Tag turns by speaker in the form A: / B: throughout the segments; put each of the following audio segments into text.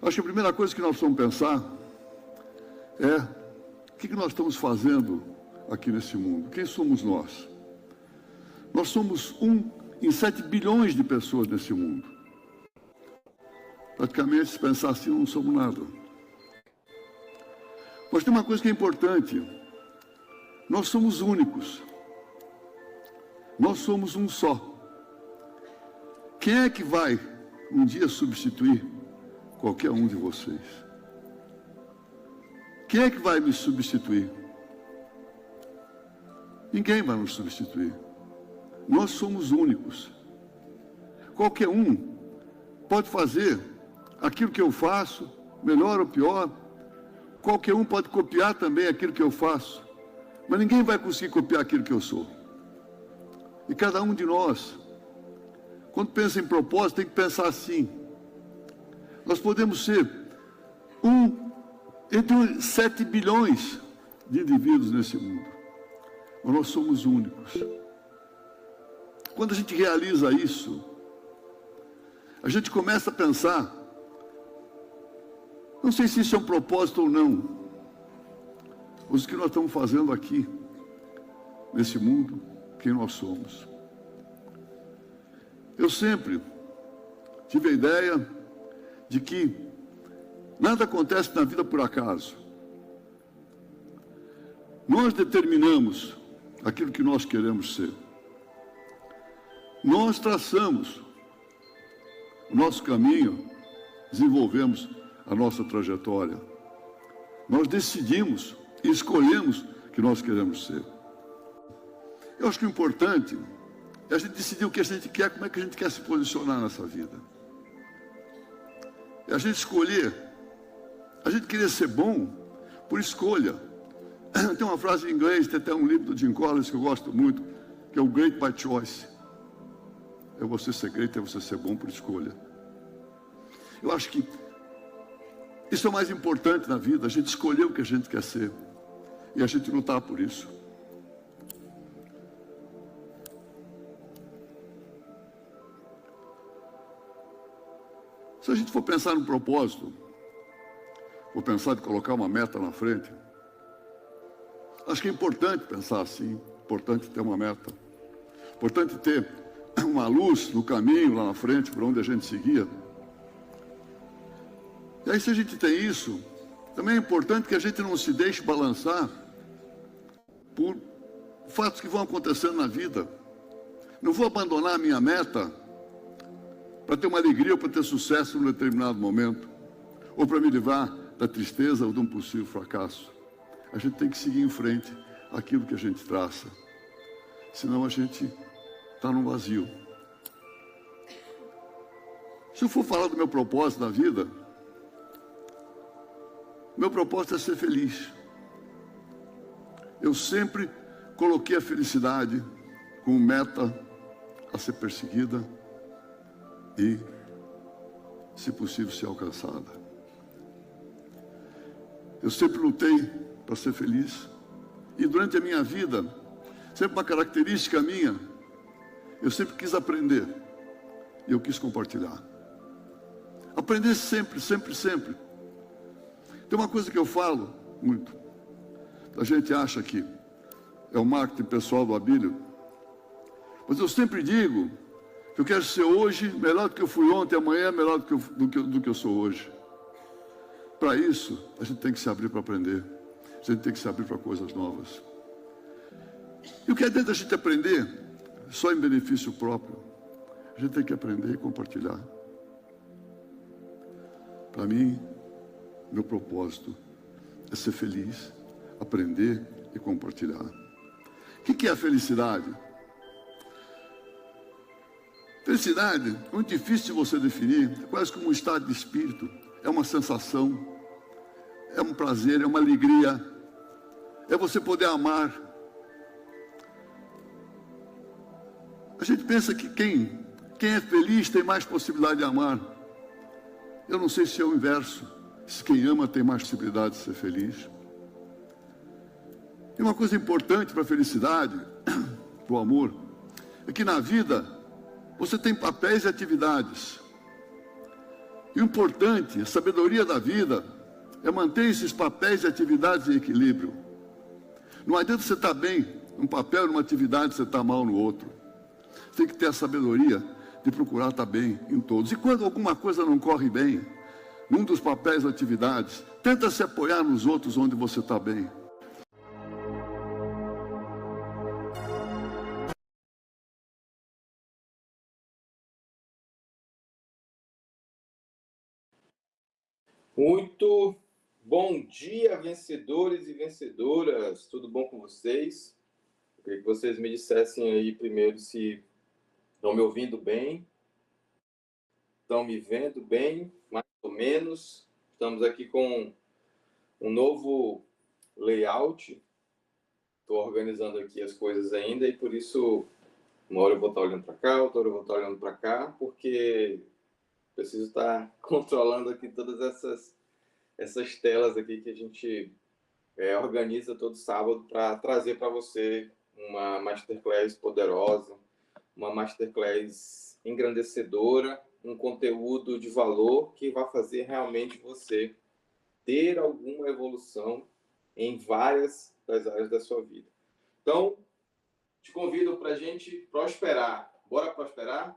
A: Acho que a primeira coisa que nós precisamos pensar é o que nós estamos fazendo aqui nesse mundo. Quem somos nós? Nós somos 1 em 7 bilhões de pessoas nesse mundo. Praticamente, se pensar assim, não somos nada. Mas tem uma coisa que é importante. Nós somos únicos. Nós somos um só. Quem é que vai um dia substituir qualquer um de vocês? Quem é que vai me substituir? Ninguém vai nos substituir. Nós somos únicos. Qualquer um pode fazer aquilo que eu faço, melhor ou pior. Qualquer um pode copiar também aquilo que eu faço. Mas ninguém vai conseguir copiar aquilo que eu sou. E cada um de nós, quando pensa em propósito, tem que pensar assim. Nós podemos ser entre 7 bilhões de indivíduos nesse mundo. Mas nós somos únicos. Quando a gente realiza isso, a gente começa a pensar, não sei se isso é um propósito ou não, mas o que nós estamos fazendo aqui, nesse mundo, quem nós somos. Eu sempre tive a ideia de que nada acontece na vida por acaso. Nós determinamos aquilo que nós queremos ser. Nós traçamos o nosso caminho, desenvolvemos a nossa trajetória. Nós decidimos e escolhemos o que nós queremos ser. Eu acho que o importante é a gente decidir o que a gente quer, como é que a gente quer se posicionar nessa vida. É a gente escolher. A gente querer ser bom por escolha. Tem uma frase em inglês, tem até um livro do Jim Collins que eu gosto muito, que é o Great by Choice. É você ser great, é você ser bom por escolha. Eu acho que isso é o mais importante na vida, a gente escolher o que a gente quer ser. E a gente lutar por isso. Se a gente for pensar no propósito, for pensar de colocar uma meta na frente, acho que é importante pensar assim, importante ter uma meta, importante ter uma luz no caminho lá na frente, para onde a gente seguia. E aí, se a gente tem isso, também é importante que a gente não se deixe balançar por fatos que vão acontecendo na vida. Não vou abandonar a minha meta para ter uma alegria ou para ter sucesso num determinado momento, ou para me livrar da tristeza ou de um possível fracasso. A gente tem que seguir em frente aquilo que a gente traça, senão a gente está num vazio. Se eu for falar do meu propósito na vida, meu propósito é ser feliz. Eu sempre coloquei a felicidade como meta a ser perseguida e, se possível, ser alcançada. Eu sempre lutei para ser feliz. E durante a minha vida, sempre uma característica minha, eu sempre quis aprender. E eu quis compartilhar. Aprender sempre, sempre, sempre. Tem uma coisa que eu falo muito. A gente acha que é o marketing pessoal do Abílio. Mas eu sempre digo que eu quero ser hoje melhor do que eu fui ontem, amanhã melhor do que eu sou hoje. Para isso, a gente tem que se abrir para aprender. A gente tem que se abrir para coisas novas. E o que é dentro da gente aprender, só em benefício próprio, a gente tem que aprender e compartilhar. Para mim, meu propósito é ser feliz, aprender e compartilhar. O que é a felicidade? Felicidade é muito difícil de você definir, é quase como um estado de espírito, é uma sensação, é um prazer, é uma alegria, é você poder amar. A gente pensa que quem é feliz tem mais possibilidade de amar. Eu não sei se é o inverso, se quem ama tem mais possibilidade de ser feliz. E uma coisa importante para a felicidade, para o amor, é que na vida você tem papéis e atividades. E o importante, a sabedoria da vida, é manter esses papéis e atividades em equilíbrio. Não adianta você estar bem num papel, numa atividade, você estar mal no outro. Você tem que ter a sabedoria de procurar estar bem em todos. E quando alguma coisa não corre bem, num dos papéis ou atividades, tenta se apoiar nos outros onde você está bem.
B: Muito bom dia, vencedores e vencedoras. Tudo bom com vocês? Eu queria que vocês me dissessem aí primeiro se estão me ouvindo bem, estão me vendo bem, mais ou menos. Estamos aqui com um novo layout. Estou organizando aqui as coisas ainda e por isso uma hora eu vou estar olhando para cá, outra hora eu vou estar olhando para cá, porque preciso estar controlando aqui todas essas telas aqui que a gente organiza todo sábado para trazer para você uma masterclass poderosa, uma masterclass engrandecedora, um conteúdo de valor que vai fazer realmente você ter alguma evolução em várias das áreas da sua vida. Então, te convido para a gente prosperar. Bora prosperar?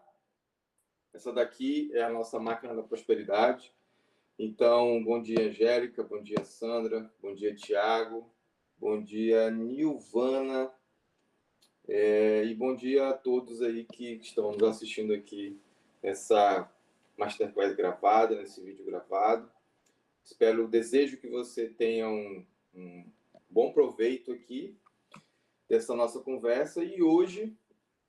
B: Essa daqui é a nossa máquina da prosperidade. Então, bom dia, Angélica, bom dia, Sandra, bom dia, Tiago, bom dia, Nilvana, e bom dia a todos aí que estão nos assistindo aqui nessa masterclass gravada, nesse vídeo gravado. Desejo que você tenha um bom proveito aqui dessa nossa conversa. E hoje,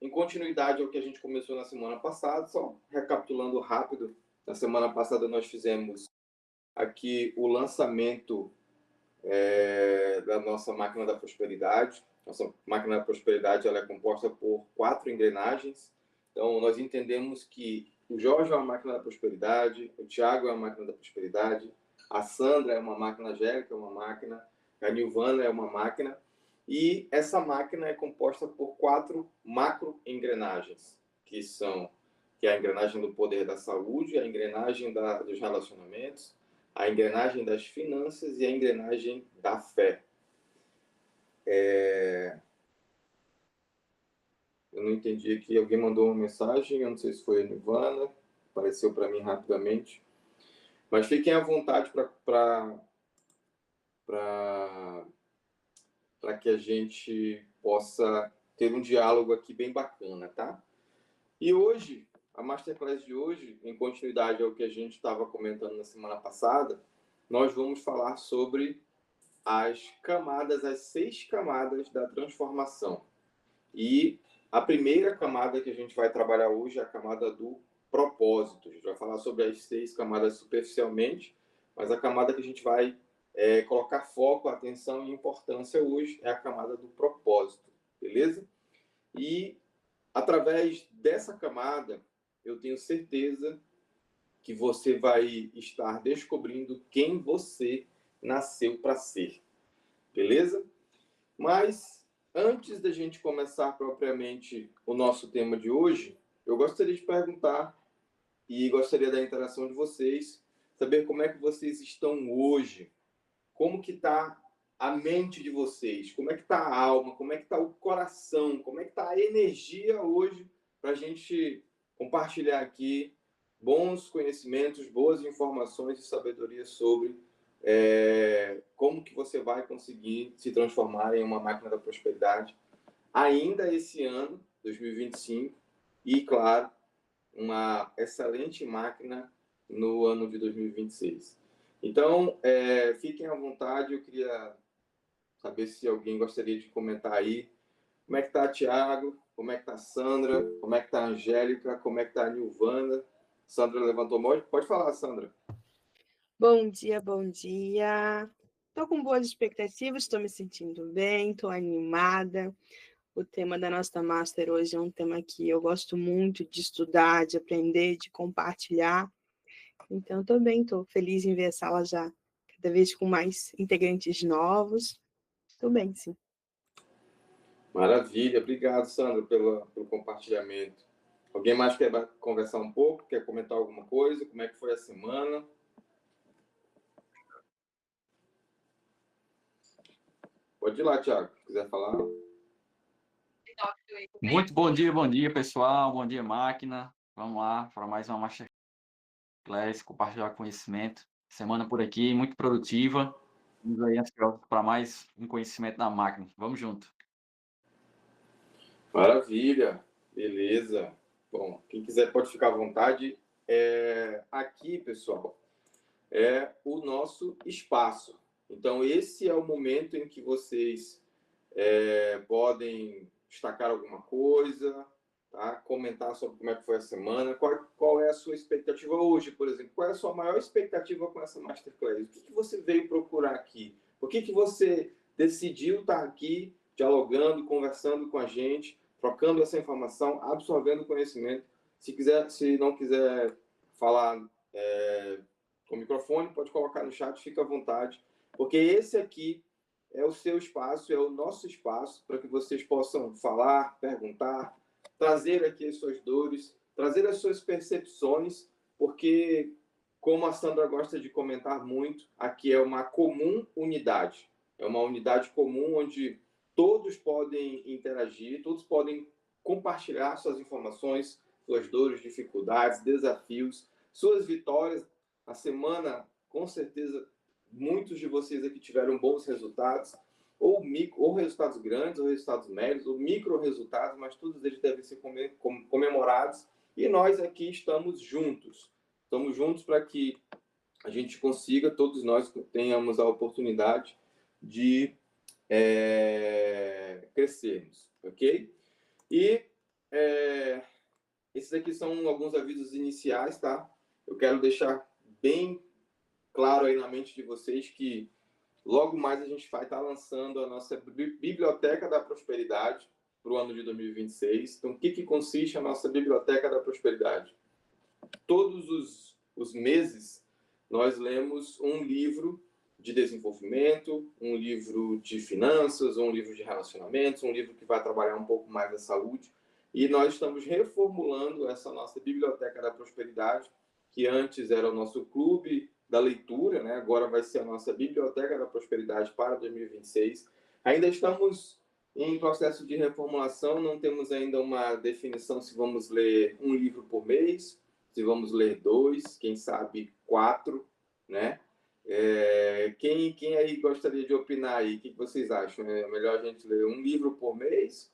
B: em continuidade ao que a gente começou na semana passada, só recapitulando rápido, na semana passada nós fizemos aqui o lançamento da nossa máquina da prosperidade. Nossa máquina da prosperidade ela é composta por 4 engrenagens. Então, nós entendemos que o Jorge é uma máquina da prosperidade, o Tiago é uma máquina da prosperidade, a Sandra é uma máquina, a Angélica é uma máquina, a Nilvana é uma máquina, e essa máquina é composta por 4 macro-engrenagens, que é a engrenagem do poder da saúde, a engrenagem dos relacionamentos, a engrenagem das finanças e a engrenagem da fé. Eu não entendi aqui, alguém mandou uma mensagem, eu não sei se foi a Nirvana, apareceu para mim rapidamente. Mas fiquem à vontade para que a gente possa ter um diálogo aqui bem bacana, tá? E hoje, a Masterclass de hoje, em continuidade ao que a gente estava comentando na semana passada, nós vamos falar sobre as 6 camadas da transformação. E a primeira camada que a gente vai trabalhar hoje é a camada do propósito. A gente vai falar sobre as 6 camadas superficialmente, mas a camada que a gente vai colocar foco, atenção e importância hoje é a camada do propósito, beleza? E através dessa camada, eu tenho certeza que você vai estar descobrindo quem você nasceu para ser, beleza? Mas antes da gente começar propriamente o nosso tema de hoje, eu gostaria de perguntar e gostaria da interação de vocês, saber como é que vocês estão hoje, como que está a mente de vocês, como é que está a alma, como é que está o coração, como é que está a energia hoje para a gente compartilhar aqui bons conhecimentos, boas informações e sabedoria sobre como que você vai conseguir se transformar em uma máquina da prosperidade ainda esse ano, 2025, e, claro, uma excelente máquina no ano de 2026. Então, fiquem à vontade, eu queria saber se alguém gostaria de comentar aí como é que está a Tiago, como é que está a Sandra, como é que está a Angélica, como é que está a Nilvana. Sandra levantou a mão, pode falar, Sandra.
C: Bom dia, bom dia. Estou com boas expectativas, estou me sentindo bem, estou animada. O tema da nossa Master hoje é um tema que eu gosto muito de estudar, de aprender, de compartilhar. Então, estou bem, estou feliz em ver a sala já cada vez com mais integrantes novos. Estou bem, sim.
B: Maravilha, obrigado, Sandra, pelo compartilhamento. Alguém mais quer conversar um pouco? Quer comentar alguma coisa? Como é que foi a semana? Pode ir lá, Thiago, se quiser falar.
D: Muito bom dia, pessoal. Bom dia, máquina. Vamos lá para mais uma Masterclass, compartilhar conhecimento. Semana por aqui, muito produtiva. Vamos aí ansiosos para mais um conhecimento da máquina. Vamos junto.
B: Maravilha, beleza. Bom, quem quiser pode ficar à vontade. Aqui, pessoal, é o nosso espaço. Então, esse é o momento em que vocês podem destacar alguma coisa, tá? Comentar sobre como é que foi a semana, qual é a sua expectativa hoje, por exemplo. Qual é a sua maior expectativa com essa Masterclass? O que você veio procurar aqui? Por que você decidiu estar aqui dialogando, conversando com a gente, trocando essa informação, absorvendo conhecimento? Se não quiser falar com o microfone, pode colocar no chat, fica à vontade, porque esse aqui é o seu espaço, é o nosso espaço, para que vocês possam falar, perguntar, trazer aqui as suas dores, trazer as suas percepções, porque, como a Sandra gosta de comentar muito, aqui é uma comum unidade. É uma unidade comum onde todos podem interagir, todos podem compartilhar suas informações, suas dores, dificuldades, desafios, suas vitórias. A semana, com certeza, muitos de vocês aqui tiveram bons resultados, ou resultados grandes, ou resultados médios, ou micro resultados, mas todos eles devem ser comemorados. E nós aqui estamos juntos. Estamos juntos para que a gente consiga, todos nós tenhamos a oportunidade de crescermos, ok? E esses aqui são alguns avisos iniciais, tá? Eu quero deixar bem claro aí na mente de vocês que logo mais a gente vai estar lançando a nossa Biblioteca da Prosperidade para o ano de 2026. Então, o que consiste a nossa Biblioteca da Prosperidade? Todos os meses, nós lemos um livro de desenvolvimento, um livro de finanças, um livro de relacionamentos, um livro que vai trabalhar um pouco mais a saúde. E nós estamos reformulando essa nossa Biblioteca da Prosperidade, que antes era o nosso clube da leitura, né? Agora vai ser a nossa Biblioteca da Prosperidade para 2026. Ainda estamos em processo de reformulação, não temos ainda uma definição se vamos ler um livro por mês, se vamos ler 2, quem sabe 4, né? Quem aí gostaria de opinar aí? O que vocês acham? É melhor a gente ler um livro por mês,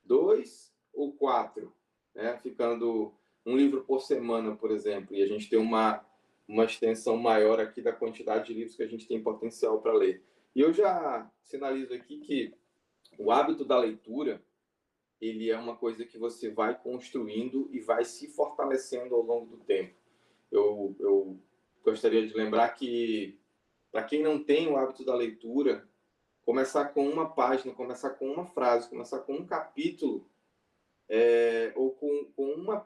B: 2 ou 4? Né? Ficando um livro por semana, por exemplo, e a gente tem uma extensão maior aqui da quantidade de livros que a gente tem potencial para ler. E eu já sinalizo aqui que o hábito da leitura, ele é uma coisa que você vai construindo e vai se fortalecendo ao longo do tempo. Eu gostaria de lembrar que, para quem não tem o hábito da leitura, começar com uma página, começar com uma frase, começar com um capítulo, ou com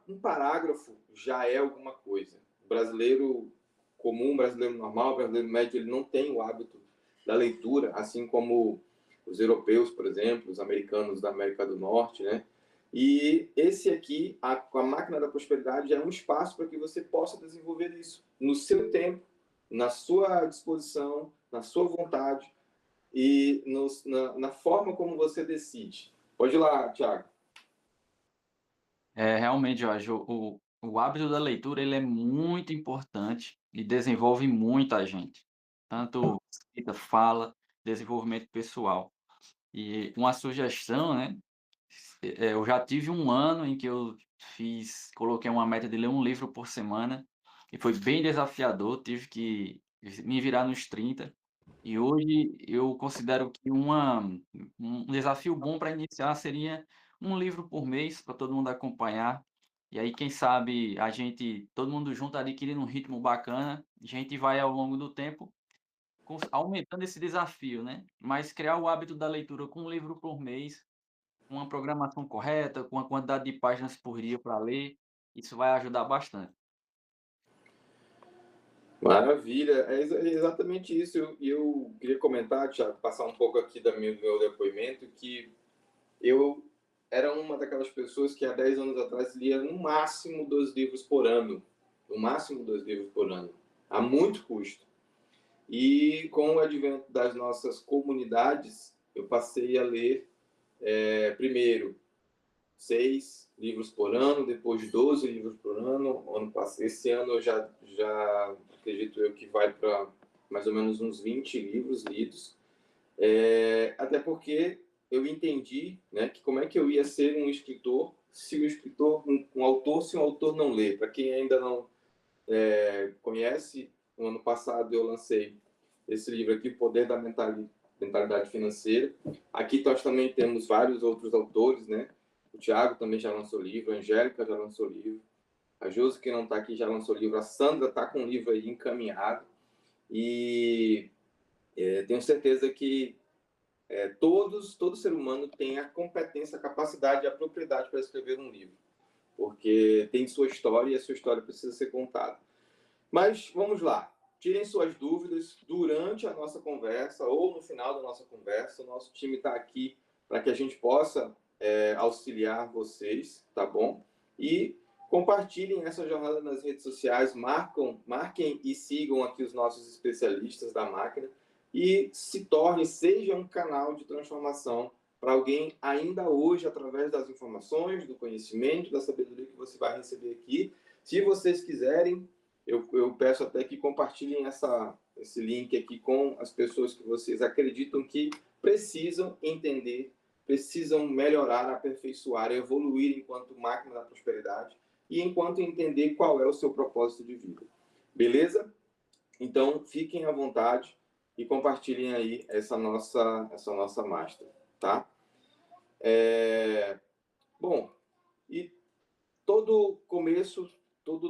B: um parágrafo, já é alguma coisa. O brasileiro comum, o brasileiro normal, o brasileiro médio, ele não tem o hábito da leitura, assim como os europeus, por exemplo, os americanos da América do Norte, né? E esse aqui, a Máquina da Prosperidade, é um espaço para que você possa desenvolver isso no seu tempo, na sua disposição, na sua vontade e na forma como você decide. Pode ir lá, Thiago.
D: Realmente, Jorge, o hábito da leitura ele é muito importante e desenvolve muita gente. Tanto escrita, fala, desenvolvimento pessoal. E uma sugestão, né? Eu já tive um ano em que eu coloquei uma meta de ler um livro por semana e foi bem desafiador, tive que me virar nos 30. E hoje eu considero que um desafio bom para iniciar seria um livro por mês para todo mundo acompanhar. E aí, quem sabe, todo mundo junto adquirindo um ritmo bacana, a gente vai ao longo do tempo aumentando esse desafio, né? Mas criar o hábito da leitura com um livro por mês, com uma programação correta, com a quantidade de páginas por dia para ler, isso vai ajudar bastante.
B: Maravilha, é exatamente isso. Eu queria comentar, Thiago, passar um pouco aqui do meu depoimento, que eu era uma daquelas pessoas que há 10 anos atrás lia no máximo 2 livros por ano. No máximo 2 livros por ano. A muito custo. E com o advento das nossas comunidades, eu passei a ler primeiro 6 livros por ano, depois 12 livros por ano. Esse ano eu já acredito eu que vai para mais ou menos uns 20 livros lidos. Até porque eu entendi, né, que como é que eu ia ser um escritor se o escritor, um autor, se um autor não lê. Para quem ainda não conhece, no ano passado eu lancei esse livro aqui, O Poder da Mentalidade Financeira. Aqui nós também temos vários outros autores, né? O Tiago também já lançou livro, a Angélica já lançou livro, a Josi, que não está aqui, já lançou livro, a Sandra está com um livro aí encaminhado. E tenho certeza que todo ser humano tem a competência, a capacidade e a propriedade para escrever um livro, porque tem sua história e a sua história precisa ser contada. Mas vamos lá, tirem suas dúvidas durante a nossa conversa ou no final da nossa conversa. O nosso time está aqui para que a gente possa auxiliar vocês, tá bom? E compartilhem essa jornada nas redes sociais, marquem e sigam aqui os nossos especialistas da máquina e seja um canal de transformação para alguém ainda hoje, através das informações, do conhecimento, da sabedoria que você vai receber aqui. Se vocês quiserem, eu peço até que compartilhem esse link aqui com as pessoas que vocês acreditam que precisam entender, precisam melhorar, aperfeiçoar, evoluir enquanto máquina da prosperidade e enquanto entender qual é o seu propósito de vida. Beleza? Então, fiquem à vontade e compartilhem aí essa nossa master, tá? Bom, e todo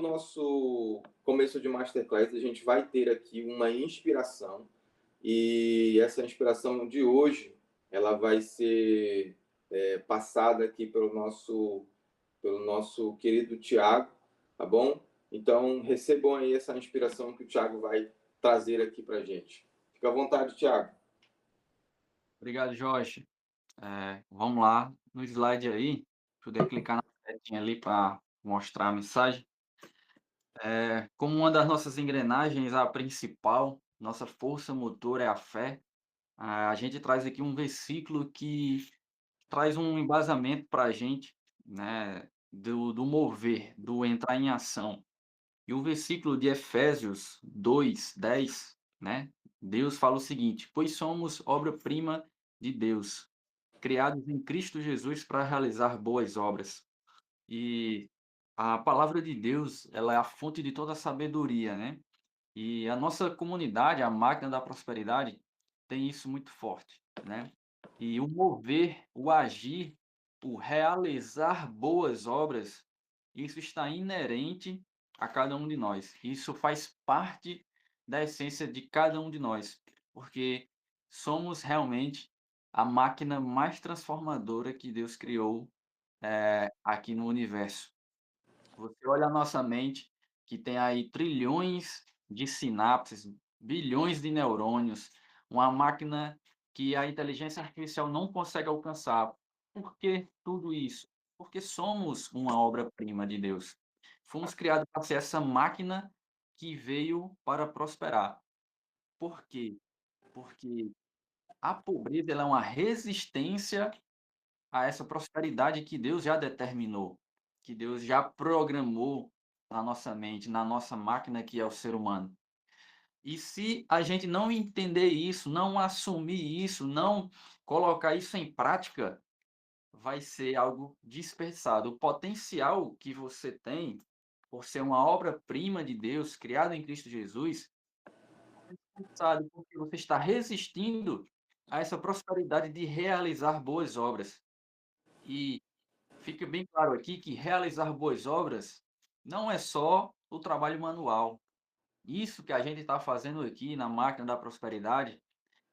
B: nosso começo de Masterclass, a gente vai ter aqui uma inspiração, e essa inspiração de hoje, ela vai ser passada aqui pelo nosso querido Tiago, tá bom? Então, recebam aí essa inspiração que o Tiago vai trazer aqui para a gente. Fica à vontade, Tiago.
D: Obrigado, Jorge. Vamos lá, no slide aí, poder clicar na setinha ali para mostrar a mensagem. Como uma das nossas engrenagens, a principal, nossa força motor é a fé, a gente traz aqui um versículo que traz um embasamento para a gente, né, do mover, do entrar em ação. E o versículo de Efésios 2:10, né, Deus fala o seguinte: pois somos obra-prima de Deus, criados em Cristo Jesus para realizar boas obras. E a palavra de Deus, ela é a fonte de toda a sabedoria, né? E a nossa comunidade, a máquina da prosperidade, tem isso muito forte, né? E o mover, o agir, o realizar boas obras, isso está inerente a cada um de nós. Isso faz parte da essência de cada um de nós, porque somos realmente a máquina mais transformadora que Deus criou aqui no universo. Você olha a nossa mente, que tem aí trilhões de sinapses, bilhões de neurônios, uma máquina que a inteligência artificial não consegue alcançar. Por que tudo isso? Porque somos uma obra-prima de Deus. Fomos criados para ser essa máquina que veio para prosperar. Por quê? Porque a pobreza ela é uma resistência a essa prosperidade que Deus já determinou, que Deus já programou na nossa mente, na nossa máquina que é o ser humano. E se a gente não entender isso, não assumir isso, não colocar isso em prática, vai ser algo dispersado. O potencial que você tem, por ser uma obra-prima de Deus, criada em Cristo Jesus, é dispersado porque você está resistindo a essa prosperidade de realizar boas obras. E fique bem claro aqui que realizar boas obras não é só o trabalho manual. Isso que a gente está fazendo aqui na Máquina da Prosperidade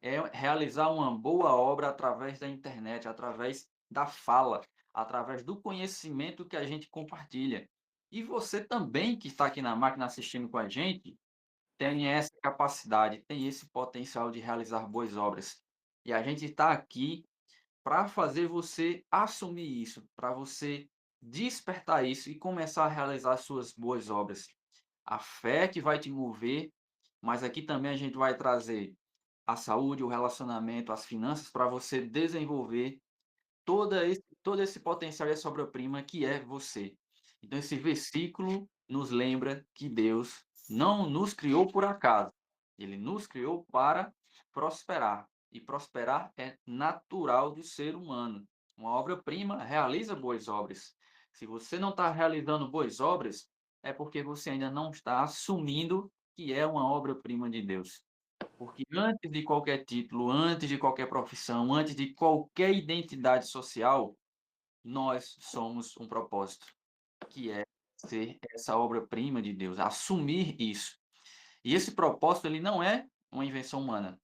D: é realizar uma boa obra através da internet, através da fala, através do conhecimento que a gente compartilha. E você também que está aqui na máquina assistindo com a gente, tem essa capacidade, tem esse potencial de realizar boas obras. E a gente está aqui para fazer você assumir isso, para você despertar isso e começar a realizar suas boas obras. A fé que vai te mover, mas aqui também a gente vai trazer a saúde, o relacionamento, as finanças para você desenvolver todo esse potencial e essa obra-prima que é você. Então esse versículo nos lembra que Deus não nos criou por acaso. Ele nos criou para prosperar. E prosperar é natural do ser humano. Uma obra-prima realiza boas obras. Se você não está realizando boas obras, é porque você ainda não está assumindo que é uma obra-prima de Deus. Porque antes de qualquer título, antes de qualquer profissão, antes de qualquer identidade social, nós somos um propósito, que é ser essa obra-prima de Deus, assumir isso. E esse propósito, ele não é uma invenção humana,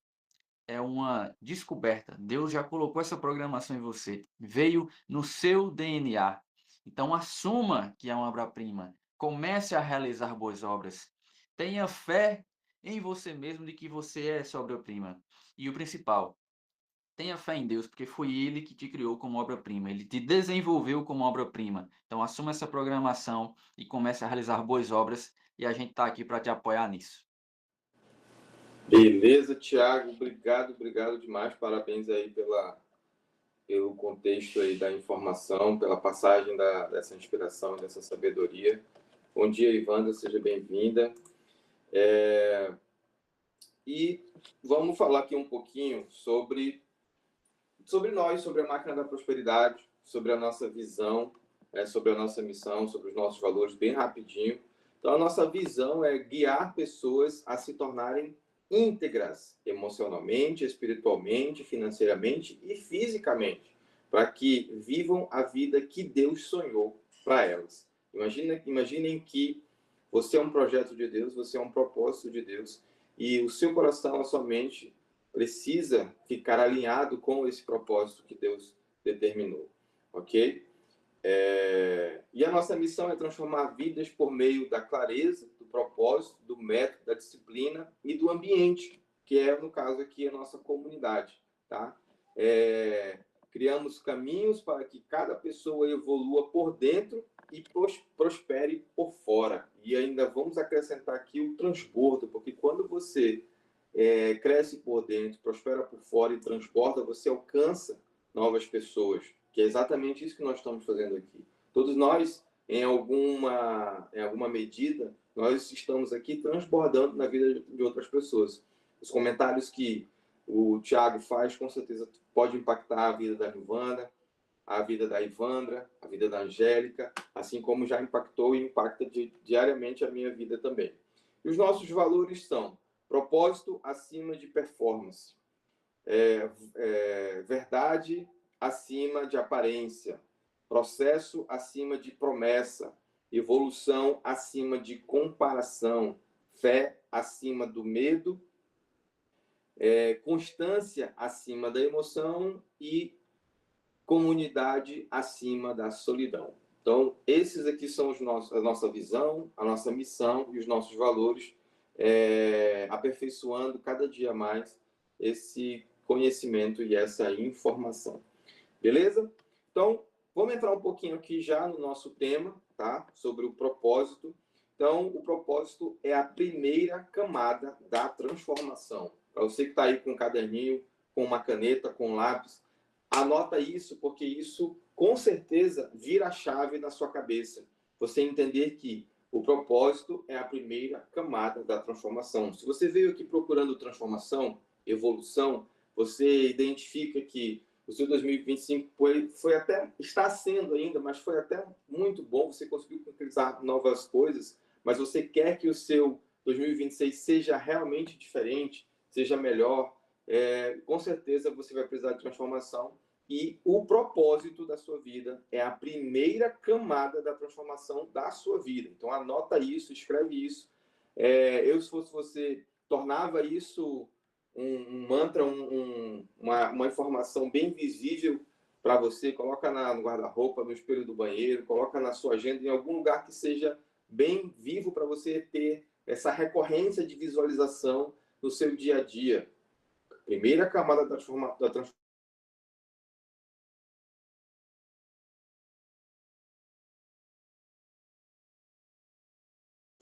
D: é uma descoberta. Deus já colocou essa programação em você, veio no seu DNA. Então, assuma que é uma obra-prima, comece a realizar boas obras, tenha fé em você mesmo de que você é essa obra-prima. E o principal, tenha fé em Deus, porque foi Ele que te criou como obra-prima, Ele te desenvolveu como obra-prima. Então, assuma essa programação e comece a realizar boas obras, e a gente está aqui para te apoiar nisso.
B: Beleza, Thiago, obrigado demais, parabéns aí pelo contexto aí da informação, pela passagem dessa inspiração, dessa sabedoria. Bom dia, Ivandra, seja bem-vinda. E vamos falar aqui um pouquinho sobre nós, sobre a máquina da prosperidade, sobre a nossa visão, sobre a nossa missão, sobre os nossos valores, bem rapidinho. Então, a nossa visão é guiar pessoas a se tornarem íntegras emocionalmente, espiritualmente, financeiramente e fisicamente, para que vivam a vida que Deus sonhou para elas. Imaginem que você é um projeto de Deus, você é um propósito de Deus, e o seu coração, a sua mente, precisa ficar alinhado com esse propósito que Deus determinou, ok? E a nossa missão é transformar vidas por meio da clareza, do propósito, do método, da disciplina e do ambiente, que é, no caso aqui, a nossa comunidade, tá? Criamos caminhos para que cada pessoa evolua por dentro e prospere por fora. E ainda vamos acrescentar aqui o transbordo, porque quando você cresce por dentro, prospera por fora e transborda, você alcança novas pessoas, que é exatamente isso que nós estamos fazendo aqui. Todos nós, em alguma medida, nós estamos aqui transbordando na vida de outras pessoas. Os comentários que o Thiago faz, com certeza, pode impactar a vida da Nilvana, a vida da Ivandra, a vida da Angélica, assim como já impactou e impacta diariamente a minha vida também. E os nossos valores são propósito acima de performance, verdade acima de aparência, processo acima de promessa, evolução acima de comparação, fé acima do medo, constância acima da emoção e comunidade acima da solidão. Então, esses aqui são a nossa visão, a nossa missão e os nossos valores, aperfeiçoando cada dia mais esse conhecimento e essa informação. Beleza? Então, vamos entrar um pouquinho aqui já no nosso tema, tá? Sobre o propósito. Então, o propósito é a primeira camada da transformação. Para você que está aí com um caderninho, com uma caneta, com um lápis, anota isso, porque isso, com certeza, vira a chave na sua cabeça. Você entender que o propósito é a primeira camada da transformação. Se você veio aqui procurando transformação, evolução, você identifica que o seu 2025 foi até, está sendo ainda, mas foi até muito bom, você conseguiu concretizar novas coisas, mas você quer que o seu 2026 seja realmente diferente, seja melhor, com certeza você vai precisar de transformação, e o propósito da sua vida é a primeira camada da transformação da sua vida. Então anota isso, escreve isso. Eu, se fosse você, tornava isso um mantra, uma informação bem visível para você, coloca no guarda-roupa, no espelho do banheiro, coloca na sua agenda, em algum lugar que seja bem vivo para você ter essa recorrência de visualização no seu dia a dia. Primeira camada da transformação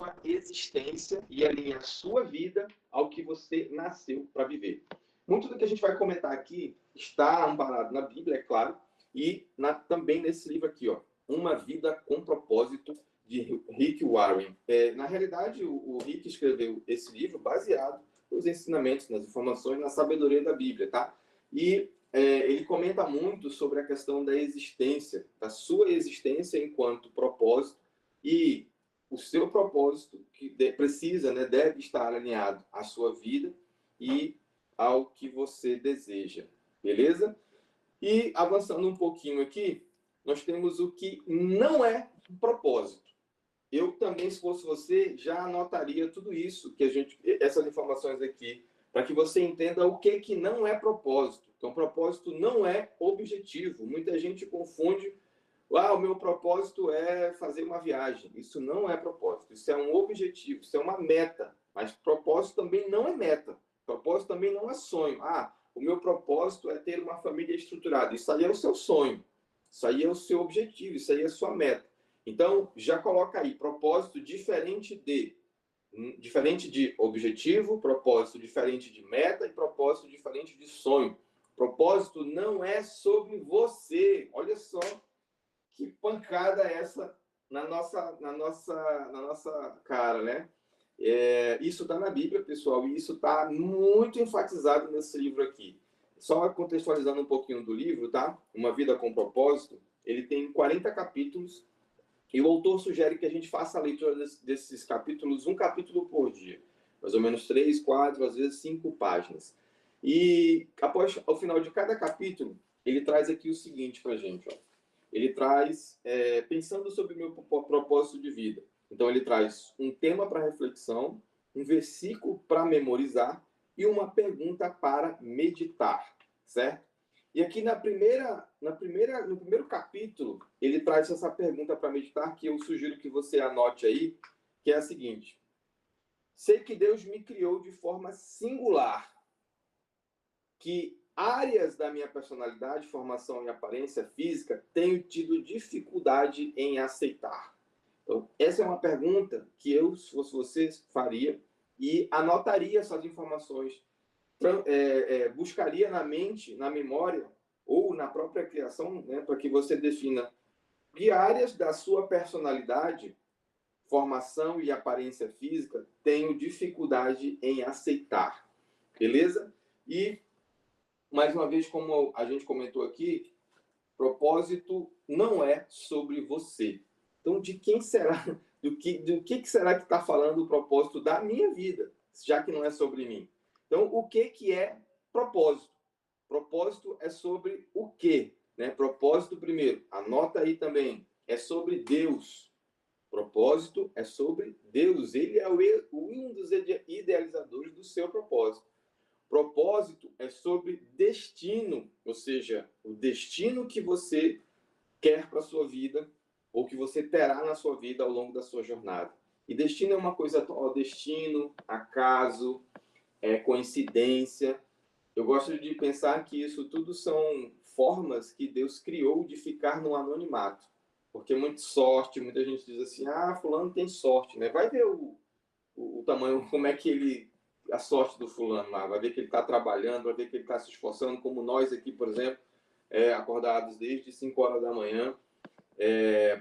B: sua existência e alinhe a sua vida ao que você nasceu para viver. Muito do que a gente vai comentar aqui está amparado na Bíblia, é claro, e também nesse livro aqui, ó, Uma Vida com Propósito, de Rick Warren. Na realidade, o Rick escreveu esse livro baseado nos ensinamentos, nas informações, na sabedoria da Bíblia, tá? E ele comenta muito sobre a questão da existência, da sua existência enquanto propósito, e o seu propósito que precisa, né, deve estar alinhado à sua vida e ao que você deseja, beleza? E avançando um pouquinho aqui, nós temos o que não é propósito. Eu também, se fosse você, já anotaria tudo isso, essas informações aqui, para que você entenda o que não é propósito. Então, propósito não é objetivo. Muita gente confunde, o meu propósito é fazer uma viagem. Isso não é propósito, isso é um objetivo, isso é uma meta. Mas propósito também não é meta. Propósito também não é sonho. O meu propósito é ter uma família estruturada. Isso aí é o seu sonho. Isso aí é o seu objetivo, isso aí é a sua meta. Então, já coloca aí, propósito diferente de objetivo, propósito diferente de meta e propósito diferente de sonho. Propósito não é sobre você. Olha só que pancada é essa na nossa cara, né? Isso está na Bíblia, pessoal, e isso está muito enfatizado nesse livro aqui. Só contextualizando um pouquinho do livro, tá? Uma Vida com Propósito, ele tem 40 capítulos, e o autor sugere que a gente faça a leitura desses capítulos, um capítulo por dia. Mais ou menos 3, 4, às vezes 5 páginas. E ao final de cada capítulo, ele traz aqui o seguinte para a gente. Ó. Ele traz, pensando sobre o meu propósito de vida. Então, ele traz um tema para reflexão, um versículo para memorizar e uma pergunta para meditar, certo? E aqui no primeiro capítulo, ele traz essa pergunta para meditar, que eu sugiro que você anote aí, que é a seguinte: sei que Deus me criou de forma singular, que áreas da minha personalidade, formação e aparência física tenho tido dificuldade em aceitar. Então, essa é uma pergunta que eu, se fosse você, faria e anotaria essas informações. Buscaria na mente, na memória ou na própria criação, né, para que você defina que áreas da sua personalidade, formação e aparência física tenho dificuldade em aceitar, beleza? E, mais uma vez, como a gente comentou aqui, propósito não é sobre você. Então, de quem será, do que será que está falando o propósito da minha vida, já que não é sobre mim? Então, o que é propósito? Propósito é sobre o quê? Né? Propósito, primeiro, anota aí também, é sobre Deus. Propósito é sobre Deus. Ele é um dos idealizadores do seu propósito. Propósito é sobre destino, ou seja, o destino que você quer para a sua vida ou que você terá na sua vida ao longo da sua jornada. E destino é uma coisa, destino, acaso, coincidência. Eu gosto de pensar que isso tudo são formas que Deus criou de ficar no anonimato. Porque muita gente diz assim, fulano tem sorte, né? Vai ver o tamanho, como é que a sorte do fulano lá, vai ver que ele está trabalhando, vai ver que ele está se esforçando, como nós aqui, por exemplo, acordados desde 5 horas da manhã,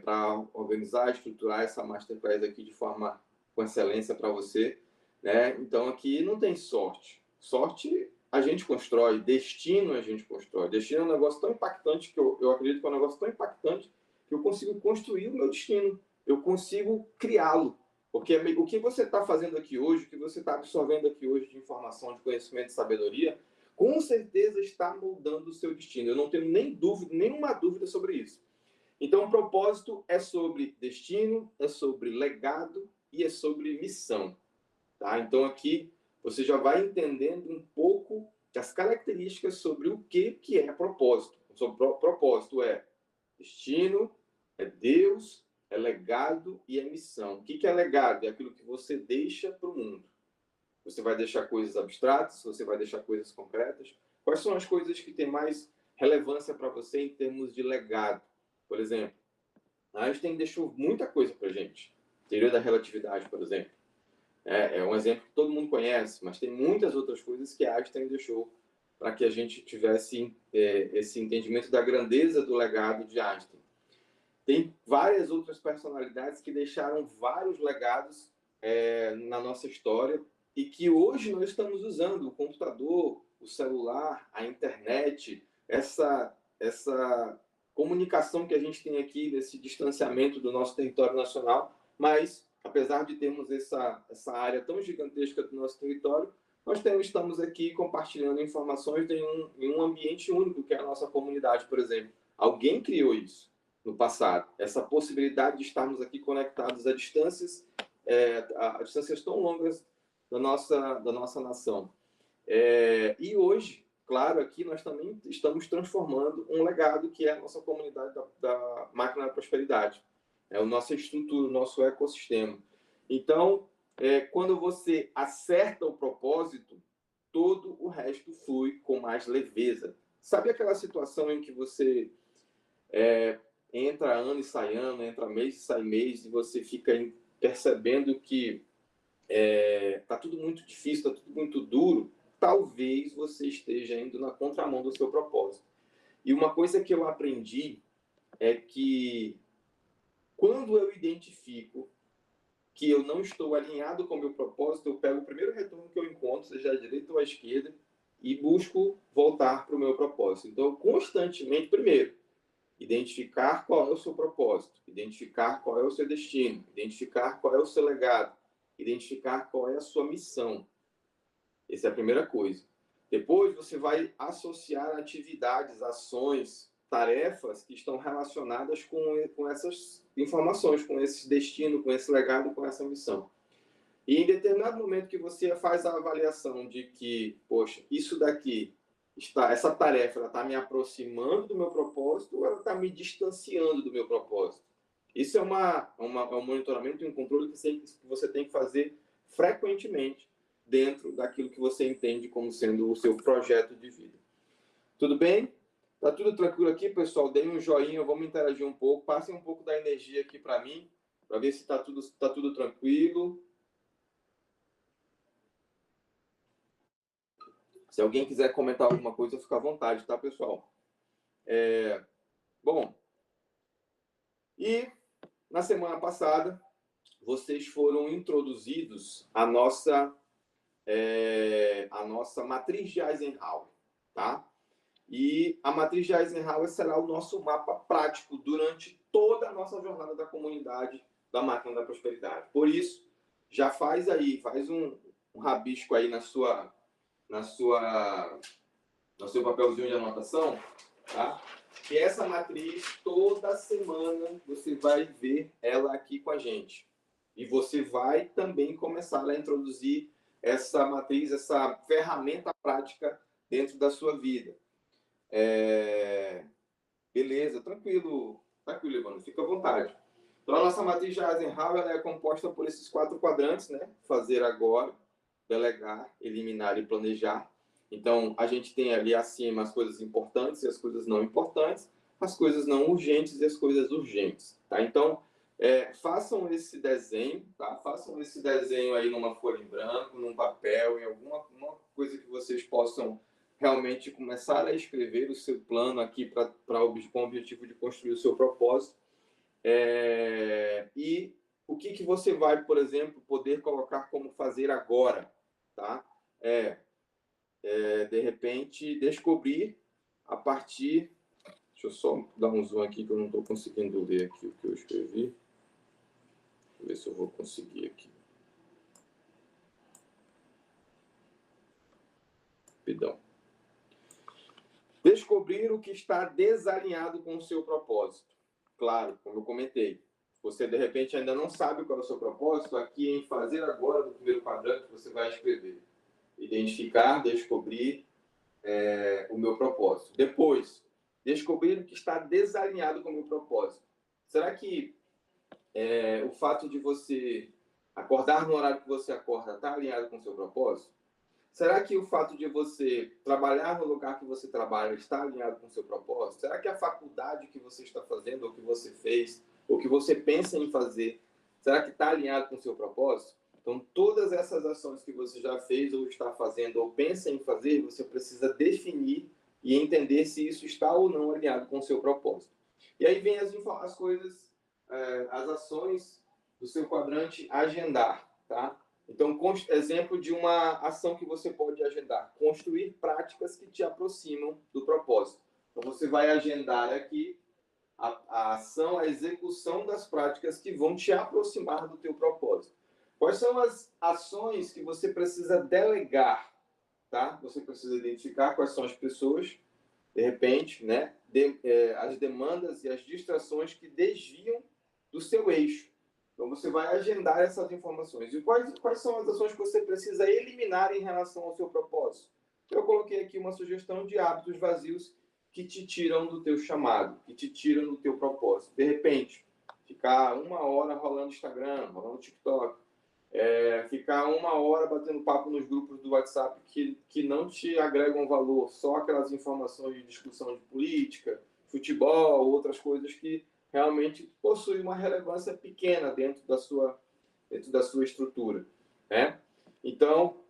B: para organizar, estruturar essa masterclass aqui de forma com excelência para você, né? Então aqui não tem sorte. Sorte a gente constrói, destino a gente constrói. Destino é um negócio tão impactante que eu acredito que é um negócio tão impactante que eu consigo construir o meu destino, eu consigo criá-lo. Porque o que você está fazendo aqui hoje, o que você está absorvendo aqui hoje de informação, de conhecimento, de sabedoria, com certeza está moldando o seu destino. Eu não tenho nenhuma dúvida sobre isso. Então, o propósito é sobre destino, é sobre legado e é sobre missão. Tá? Então, aqui você já vai entendendo um pouco das características sobre o que é propósito. Propósito é destino, é Deus, é legado e é missão. O que é legado? É aquilo que você deixa para o mundo. Você vai deixar coisas abstratas, você vai deixar coisas concretas. Quais são as coisas que têm mais relevância para você em termos de legado? Por exemplo, Einstein deixou muita coisa para a gente. Teoria da relatividade, por exemplo. É um exemplo que todo mundo conhece, mas tem muitas outras coisas que Einstein deixou para que a gente tivesse esse entendimento da grandeza do legado de Einstein. Tem várias outras personalidades que deixaram vários legados na nossa história e que hoje nós estamos usando o computador, o celular, a internet, essa comunicação que a gente tem aqui nesse distanciamento do nosso território nacional, mas apesar de termos essa área tão gigantesca do nosso território, nós estamos aqui compartilhando informações em um ambiente único, que é a nossa comunidade, por exemplo. Alguém criou isso no passado, essa possibilidade de estarmos aqui conectados a distâncias tão longas da nossa nação. E hoje, claro, aqui nós também estamos transformando um legado que é a nossa comunidade da Máquina da Prosperidade. É a nossa estrutura, o nosso ecossistema. Então, quando você acerta o propósito, todo o resto flui com mais leveza. Sabe aquela situação em que você entra ano e sai ano, entra mês e sai mês, e você fica percebendo que está tudo muito difícil, está tudo muito duro? Talvez você esteja indo na contramão do seu propósito. E uma coisa que eu aprendi é que quando eu identifico que eu não estou alinhado com o meu propósito, eu pego o primeiro retorno que eu encontro, seja à direita ou à esquerda, e busco voltar para o meu propósito. Então, constantemente, primeiro, identificar qual é o seu propósito, identificar qual é o seu destino, identificar qual é o seu legado, identificar qual é a sua missão. Essa é a primeira coisa. Depois, você vai associar atividades, ações, tarefas que estão relacionadas com essas informações, com esse destino, com esse legado, com essa missão. E em determinado momento que você faz a avaliação de que, poxa, isso daqui, essa tarefa, está me aproximando do meu propósito ou ela está me distanciando do meu propósito? Isso é um monitoramento e um controle que você tem que fazer frequentemente dentro daquilo que você entende como sendo o seu projeto de vida. Tudo bem? Tá tudo tranquilo aqui, pessoal? Deem um joinha, vamos interagir um pouco. Passem um pouco da energia aqui para mim, para ver se tá tudo tranquilo. Se alguém quiser comentar alguma coisa, fica à vontade, tá, pessoal? Bom, e na semana passada, vocês foram introduzidos à nossa matriz de Eisenhower, tá? E a matriz de Eisenhower será o nosso mapa prático durante toda a nossa jornada da comunidade da Máquina da Prosperidade. Por isso, já faz um rabisco aí no seu papelzinho de anotação, tá? Que essa matriz, toda semana, você vai ver ela aqui com a gente. E você vai também começar a introduzir essa matriz, essa ferramenta prática dentro da sua vida. Beleza, tranquilo, Evandro, fica à vontade. Então, a nossa matriz de Eisenhower ela é composta por esses 4 quadrantes, né? Fazer agora, delegar, eliminar e planejar. Então, a gente tem ali acima as coisas importantes e as coisas não importantes, as coisas não urgentes e as coisas urgentes, tá? Então, façam esse desenho, tá? Façam esse desenho aí numa folha em branco, num papel, em alguma coisa que vocês possam realmente começar a escrever o seu plano aqui com o objetivo de construir o seu propósito. E o que você vai, por exemplo, poder colocar como fazer agora, tá? De repente, descobrir a partir... Deixa eu só dar um zoom aqui que eu não estou conseguindo ler aqui o que eu escrevi. Deixa eu ver se eu vou conseguir aqui. Rapidão. Descobrir o que está desalinhado com o seu propósito. Claro, como eu comentei, você de repente ainda não sabe qual é o seu propósito, aqui em fazer agora, no primeiro quadrante, você vai escrever. Identificar, descobrir o meu propósito. Depois, descobrir o que está desalinhado com o meu propósito. Será que o fato de você acordar no horário que você acorda está alinhado com o seu propósito? Será que o fato de você trabalhar no lugar que você trabalha está alinhado com o seu propósito? Será que a faculdade que você está fazendo, ou que você fez, ou que você pensa em fazer, Será que está alinhado com o seu propósito? Então, todas essas ações que você já fez ou está fazendo ou pensa em fazer, você precisa definir e entender se isso está ou não alinhado com o seu propósito. E aí vem as coisas, as ações do seu quadrante agendar, tá? Então, exemplo de uma ação que você pode agendar: construir práticas que te aproximam do propósito. Então, você vai agendar aqui a ação, a execução das práticas que vão te aproximar do teu propósito. Quais são as ações que você precisa delegar, tá? Você precisa identificar quais são as pessoas, de repente, né? As demandas e as distrações que desviam do seu eixo. Então, você vai agendar essas informações. E quais são as ações que você precisa eliminar em relação ao seu propósito? Eu coloquei aqui uma sugestão de hábitos vazios que te tiram do teu chamado, que te tiram do teu propósito. De repente, ficar 1 hora rolando Instagram, rolando TikTok, ficar 1 hora batendo papo nos grupos do WhatsApp que não te agregam valor, só aquelas informações de discussão de política, futebol, outras coisas que realmente possuem uma relevância pequena dentro da sua estrutura, né? Então,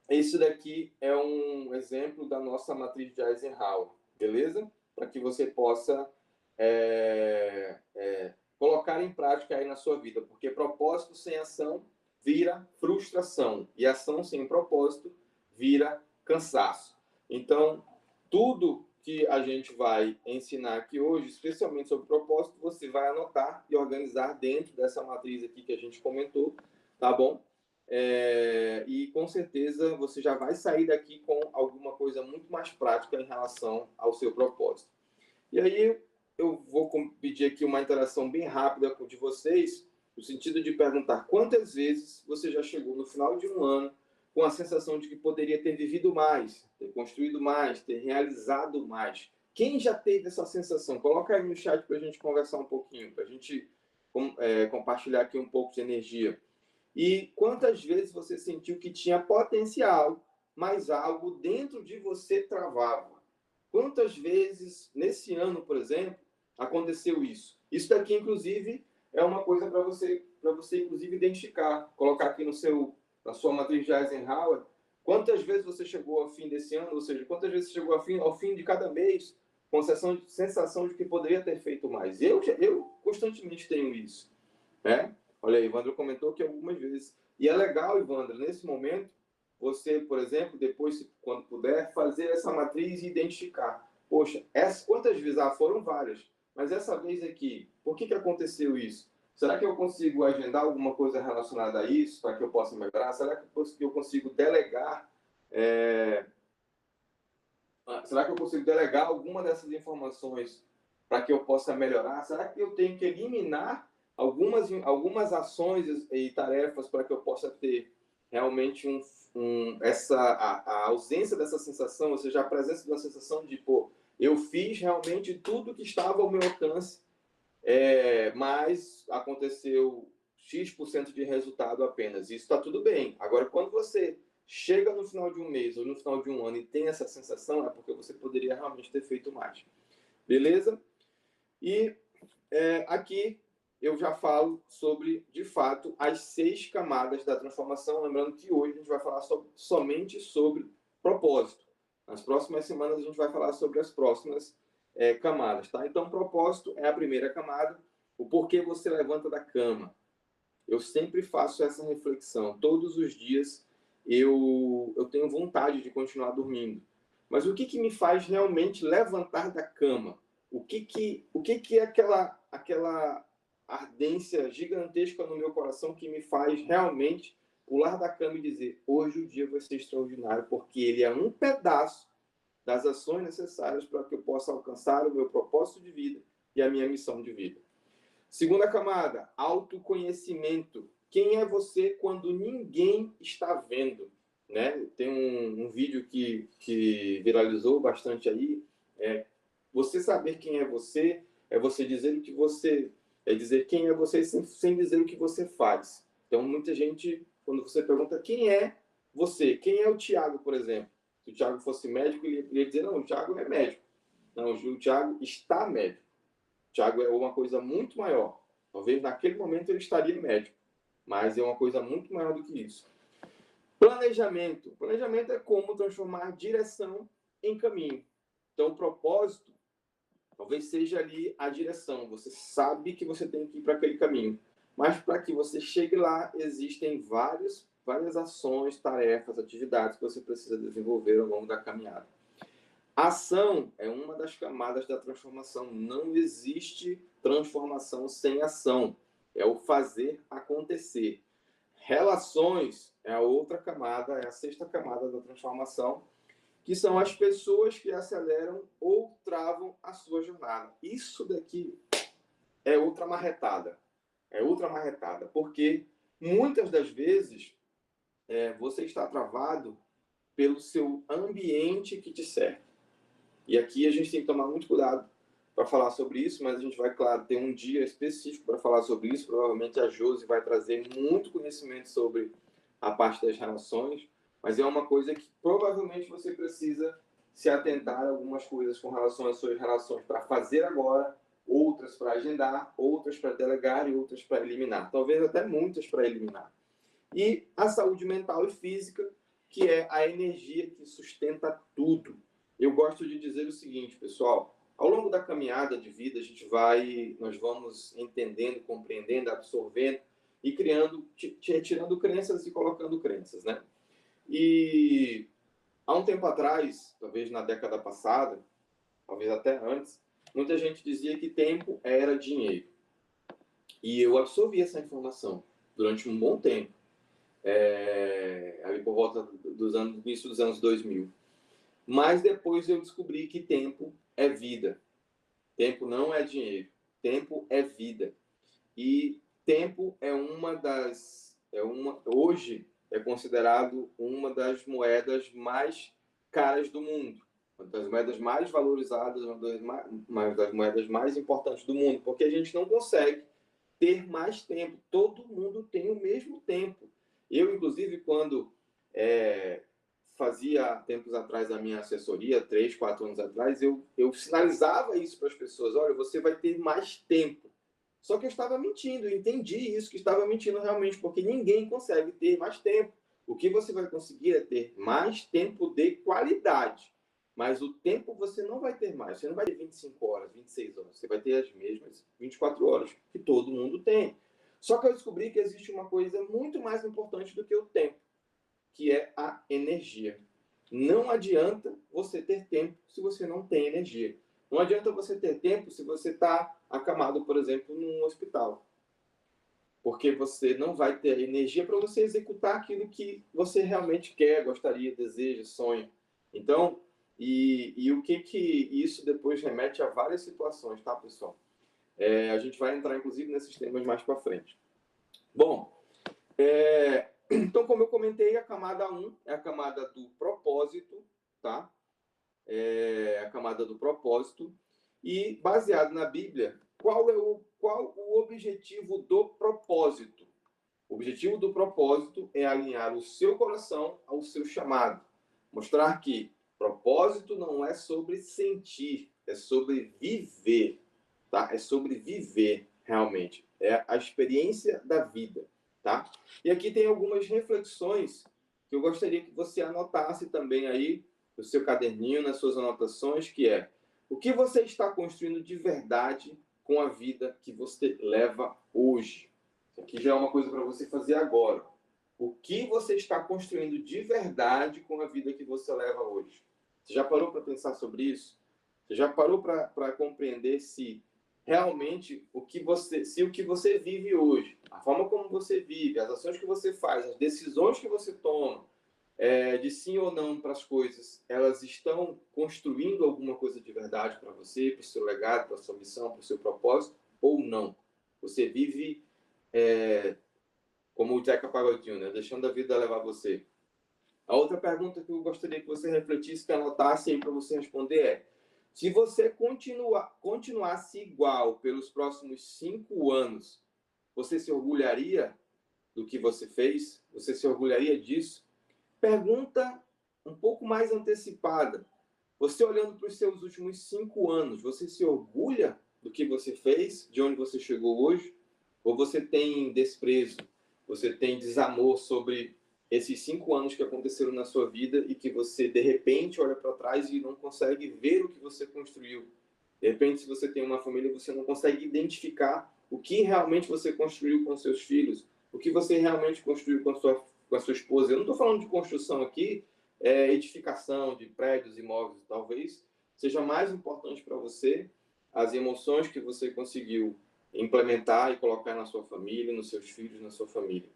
B: esse daqui é um exemplo da nossa matriz de Eisenhower, beleza? Para que você possa colocar em prática aí na sua vida, porque propósito sem ação vira frustração e ação sem propósito vira cansaço. Então, tudo que a gente vai ensinar aqui hoje, especialmente sobre propósito, você vai anotar e organizar dentro dessa matriz aqui que a gente comentou, tá bom? E com certeza você já vai sair daqui com alguma coisa muito mais prática em relação ao seu propósito. E aí eu vou pedir aqui uma interação bem rápida de vocês, no sentido de perguntar quantas vezes você já chegou no final de um ano com a sensação de que poderia ter vivido mais, ter construído mais, ter realizado mais. Quem já teve essa sensação? Coloca aí no chat para a gente conversar um pouquinho, para a gente compartilhar aqui um pouco de energia. E quantas vezes você sentiu que tinha potencial, mas algo dentro de você travava? Quantas vezes, nesse ano, por exemplo, aconteceu isso? Isso daqui, inclusive, é uma coisa para você inclusive, identificar. Colocar aqui na sua matriz de Eisenhower, quantas vezes você chegou ao fim desse ano, ou seja, quantas vezes você chegou ao fim de cada mês com a sensação de que poderia ter feito mais. Eu constantemente tenho isso, né? Olha aí, Ivandro comentou que algumas vezes. E é legal, Ivandro, nesse momento, você, por exemplo, depois, quando puder, fazer essa matriz e identificar. Poxa, quantas vezes? Foram várias. Mas essa vez aqui, por que aconteceu isso? Será que eu consigo agendar alguma coisa relacionada a isso para que eu possa melhorar? Será que eu consigo delegar? Será que eu consigo delegar alguma dessas informações para que eu possa melhorar? Será que eu tenho que eliminar algumas ações e tarefas para que eu possa ter realmente a ausência dessa sensação, ou seja, a presença de uma sensação de, eu fiz realmente tudo que estava ao meu alcance, mas aconteceu X% de resultado apenas. Isso está tudo bem. Agora, quando você chega no final de um mês ou no final de um ano e tem essa sensação, é porque você poderia realmente ter feito mais. Beleza? E aqui eu já falo sobre, de fato, as 6 camadas da transformação. Lembrando que hoje a gente vai falar somente sobre propósito. Nas próximas semanas a gente vai falar sobre as próximas camadas, tá? Então, propósito é a primeira camada. O porquê você levanta da cama. Eu sempre faço essa reflexão. Todos os dias eu tenho vontade de continuar dormindo. Mas o que me faz realmente levantar da cama? O que é aquela ardência gigantesca no meu coração que me faz realmente pular da cama e dizer: hoje o dia vai ser extraordinário, porque ele é um pedaço das ações necessárias para que eu possa alcançar o meu propósito de vida e a minha missão de vida. Segunda camada, autoconhecimento. Quem é você quando ninguém está vendo? Né? Tem um vídeo que viralizou bastante aí. Você saber quem é você dizer o que você... É dizer quem é você sem dizer o que você faz. Então, muita gente, quando você pergunta quem é você, quem é o Tiago, por exemplo? Se o Tiago fosse médico, ele ia dizer, não, o Tiago é médico. Não, o Tiago está médico. O Tiago é uma coisa muito maior. Talvez naquele momento ele estaria médico. mas é uma coisa muito maior do que isso. Planejamento. Planejamento é como transformar direção em caminho. Então, o propósito talvez seja ali a direção. Você sabe que você tem que ir para aquele caminho. Mas para que você chegue lá, existem várias ações, tarefas, atividades que você precisa desenvolver ao longo da caminhada. Ação é uma das camadas da transformação. Não existe transformação sem ação. É o fazer acontecer. Relações é a outra camada, é a sexta camada da transformação, que são as pessoas que aceleram ou travam a sua jornada. Isso daqui é outra marretada. É outra marretada, porque muitas das vezes você está travado pelo seu ambiente que te cerca. E aqui a gente tem que tomar muito cuidado para falar sobre isso, mas a gente vai, claro, ter um dia específico para falar sobre isso. Provavelmente a Josi vai trazer muito conhecimento sobre a parte das relações, mas é uma coisa que provavelmente você precisa se atentar a algumas coisas com relação às suas relações para fazer agora, outras para agendar, outras para delegar e outras para eliminar. Talvez até muitas para eliminar. E a saúde mental e física, que é a energia que sustenta tudo. Eu gosto de dizer o seguinte, pessoal, ao longo da caminhada de vida, nós vamos entendendo, compreendendo, absorvendo e criando, tirando crenças e colocando crenças, né? E há um tempo atrás, talvez na década passada, talvez até antes, muita gente dizia que tempo era dinheiro. E eu absorvi essa informação durante um bom tempo, ali por volta do início dos anos 2000. Mas depois eu descobri que tempo é vida. Tempo não é dinheiro. Tempo é vida. E tempo é hoje é considerado uma das moedas mais caras do mundo. Uma das moedas mais valorizadas, uma das moedas mais importantes do mundo. Porque a gente não consegue ter mais tempo. Todo mundo tem o mesmo tempo. Eu, inclusive, quando fazia tempos atrás a minha assessoria, 3, 4 anos atrás, eu sinalizava isso para as pessoas. Olha, você vai ter mais tempo. Só que eu estava mentindo, eu entendi isso, que estava mentindo realmente, porque ninguém consegue ter mais tempo. O que você vai conseguir é ter mais tempo de qualidade. Mas o tempo você não vai ter mais. Você não vai ter 25 horas, 26 horas. Você vai ter as mesmas 24 horas que todo mundo tem. Só que eu descobri que existe uma coisa muito mais importante do que o tempo, que é a energia. Não adianta você ter tempo se você não tem energia. Não adianta você ter tempo se você está acamado, por exemplo, num hospital. Porque você não vai ter energia para você executar aquilo que você realmente quer, gostaria, deseja, sonha. Então, e o que isso depois remete a várias situações, tá, pessoal? A gente vai entrar, inclusive, nesses temas mais para frente. Bom, então, como eu comentei, a camada 1 é a camada do propósito, tá? É a camada do propósito. E, baseado na Bíblia, qual o objetivo do propósito? O objetivo do propósito é alinhar o seu coração ao seu chamado. Mostrar que propósito não é sobre sentir, é sobre viver, tá? É sobre viver, realmente. É a experiência da vida. Tá? E aqui tem algumas reflexões que eu gostaria que você anotasse também aí no seu caderninho, nas suas anotações, que é: o que você está construindo de verdade com a vida que você leva hoje? Isso aqui já é uma coisa para você fazer agora. O que você está construindo de verdade com a vida que você leva hoje? Você já parou para pensar sobre isso? Você já parou para compreender se realmente o que você vive hoje, a forma como você vive, as ações que você faz, as decisões que você toma, de sim ou não para as coisas, elas estão construindo alguma coisa de verdade para você, para o seu legado, para a sua missão, para o seu propósito, ou não? Você vive como o Zeca Pagodinho, né? Deixando a vida levar você. A outra pergunta que eu gostaria que você refletisse, que anotasse aí para você responder é: se você continuasse igual pelos próximos 5 anos, você se orgulharia do que você fez? Você se orgulharia disso? Pergunta um pouco mais antecipada. Você olhando para os seus últimos 5 anos, você se orgulha do que você fez, de onde você chegou hoje? Ou você tem desprezo você tem desamor sobre esses 5 anos que aconteceram na sua vida e que você, de repente, olha para trás e não consegue ver o que você construiu. De repente, se você tem uma família, você não consegue identificar o que realmente você construiu com seus filhos, o que você realmente construiu com a sua esposa. Eu não estou falando de construção aqui, edificação de prédios, imóveis, talvez seja mais importante para você as emoções que você conseguiu implementar e colocar na sua família, nos seus filhos, na sua família.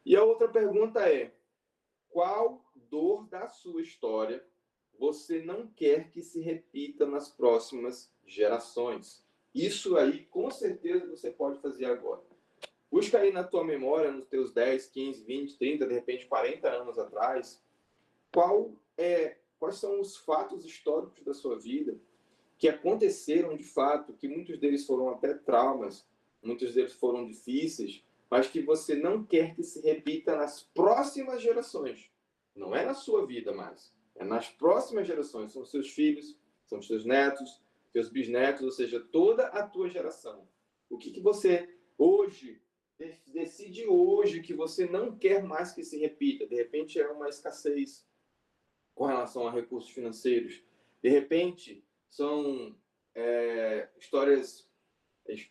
B: E a outra pergunta é: qual dor da sua história você não quer que se repita nas próximas gerações? Isso aí, com certeza, você pode fazer agora. Busca aí na tua memória, nos teus 10, 15, 20, 30, de repente 40 anos atrás, quais são os fatos históricos da sua vida que aconteceram de fato, que muitos deles foram até traumas, muitos deles foram difíceis, mas que você não quer que se repita nas próximas gerações. Não é na sua vida mais, é nas próximas gerações. São seus filhos, são seus netos, seus bisnetos, ou seja, toda a tua geração. O que você hoje decide hoje que você não quer mais que se repita? De repente é uma escassez com relação a recursos financeiros. De repente são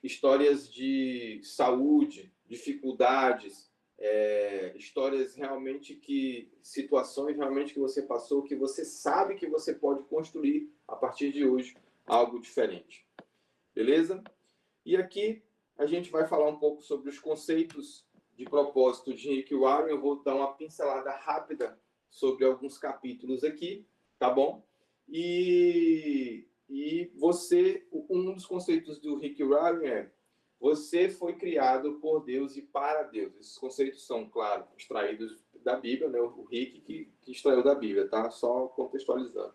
B: histórias de saúde, dificuldades, histórias realmente situações realmente que você passou, que você sabe que você pode construir a partir de hoje algo diferente. Beleza? E aqui a gente vai falar um pouco sobre os conceitos de propósito de Rick Warren. Eu vou dar uma pincelada rápida sobre alguns capítulos aqui, tá bom? E um dos conceitos do Rick Warren é: você foi criado por Deus e para Deus. Esses conceitos são, claro, extraídos da Bíblia, né? O Rick que extraiu da Bíblia, tá? Só contextualizando.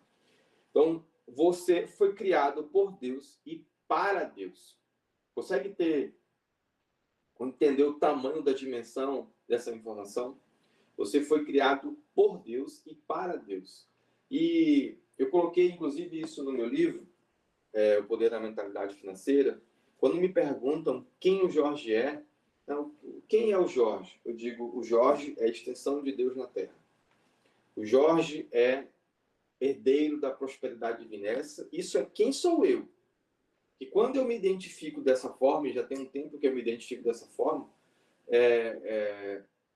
B: Então, você foi criado por Deus e para Deus. Consegue entender o tamanho da dimensão dessa informação? Você foi criado por Deus e para Deus. E eu coloquei, inclusive, isso no meu livro, O Poder da Mentalidade Financeira. Quando me perguntam quem o Jorge é, então, quem é o Jorge? Eu digo, o Jorge é a extensão de Deus na Terra. O Jorge é herdeiro da prosperidade divina. Isso é quem sou eu. E quando eu me identifico dessa forma, e já tem um tempo que eu me identifico dessa forma,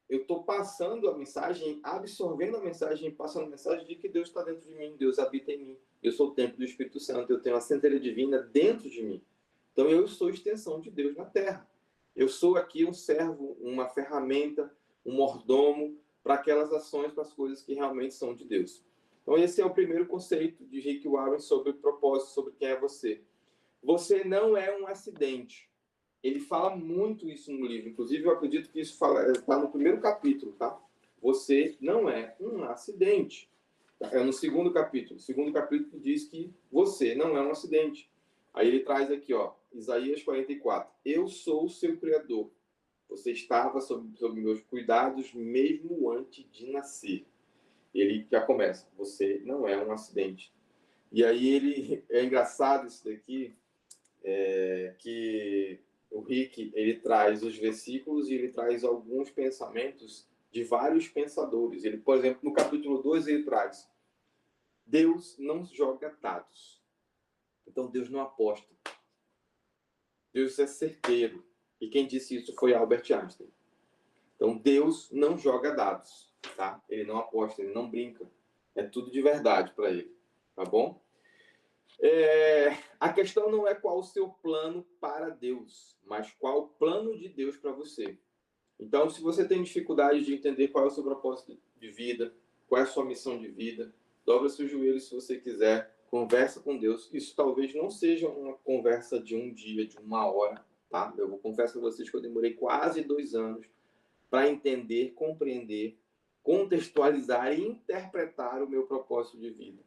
B: eu estou passando a mensagem, absorvendo a mensagem, passando a mensagem de que Deus está dentro de mim, Deus habita em mim. Eu sou o templo do Espírito Santo, eu tenho a centelha divina dentro de mim. Então eu sou extensão de Deus na Terra. Eu sou aqui um servo, uma ferramenta, um mordomo para aquelas ações, para as coisas que realmente são de Deus. Então esse é o primeiro conceito de Rick Warren sobre o propósito, sobre quem é você. Você não é um acidente. Ele fala muito isso no livro. Inclusive, eu acredito que isso está no primeiro capítulo, tá? Você não é um acidente. É no segundo capítulo. O segundo capítulo diz que você não é um acidente. Aí ele traz aqui, ó, Isaías 44. Eu sou o seu Criador. Você estava sob meus cuidados mesmo antes de nascer. Ele já começa. Você não é um acidente. E aí é engraçado isso daqui, que o Rick, ele traz os versículos e ele traz alguns pensamentos de vários pensadores. Ele, por exemplo, no capítulo 2, ele traz: Deus não joga dados. Então, Deus não aposta. Deus é certeiro. E quem disse isso foi Albert Einstein. Então, Deus não joga dados, tá? Ele não aposta, ele não brinca. É tudo de verdade para ele, tá bom? A questão não é qual o seu plano para Deus, mas qual o plano de Deus para você. Então, se você tem dificuldade de entender qual é o seu propósito de vida, qual é a sua missão de vida, dobra seus joelhos se você quiser, conversa com Deus. Isso talvez não seja uma conversa de um dia, de uma hora, tá? Eu vou confessar a vocês que eu demorei quase 2 anos para entender, compreender, contextualizar e interpretar o meu propósito de vida.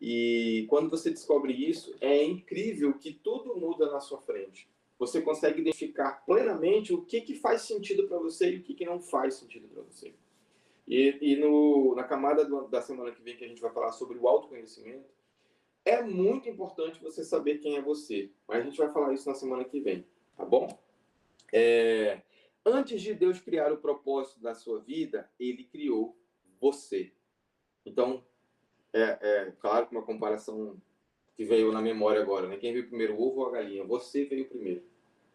B: E quando você descobre isso, é incrível que tudo muda na sua frente. Você consegue identificar plenamente o que faz sentido para você e o que não faz sentido para você. E na camada da semana que vem, que a gente vai falar sobre o autoconhecimento, é muito importante você saber quem é você. Mas a gente vai falar isso na semana que vem, tá bom? antes de Deus criar o propósito da sua vida, ele criou você. Então, claro que uma comparação que veio na memória agora, né? Quem veio primeiro, o ovo ou a galinha? Você veio primeiro,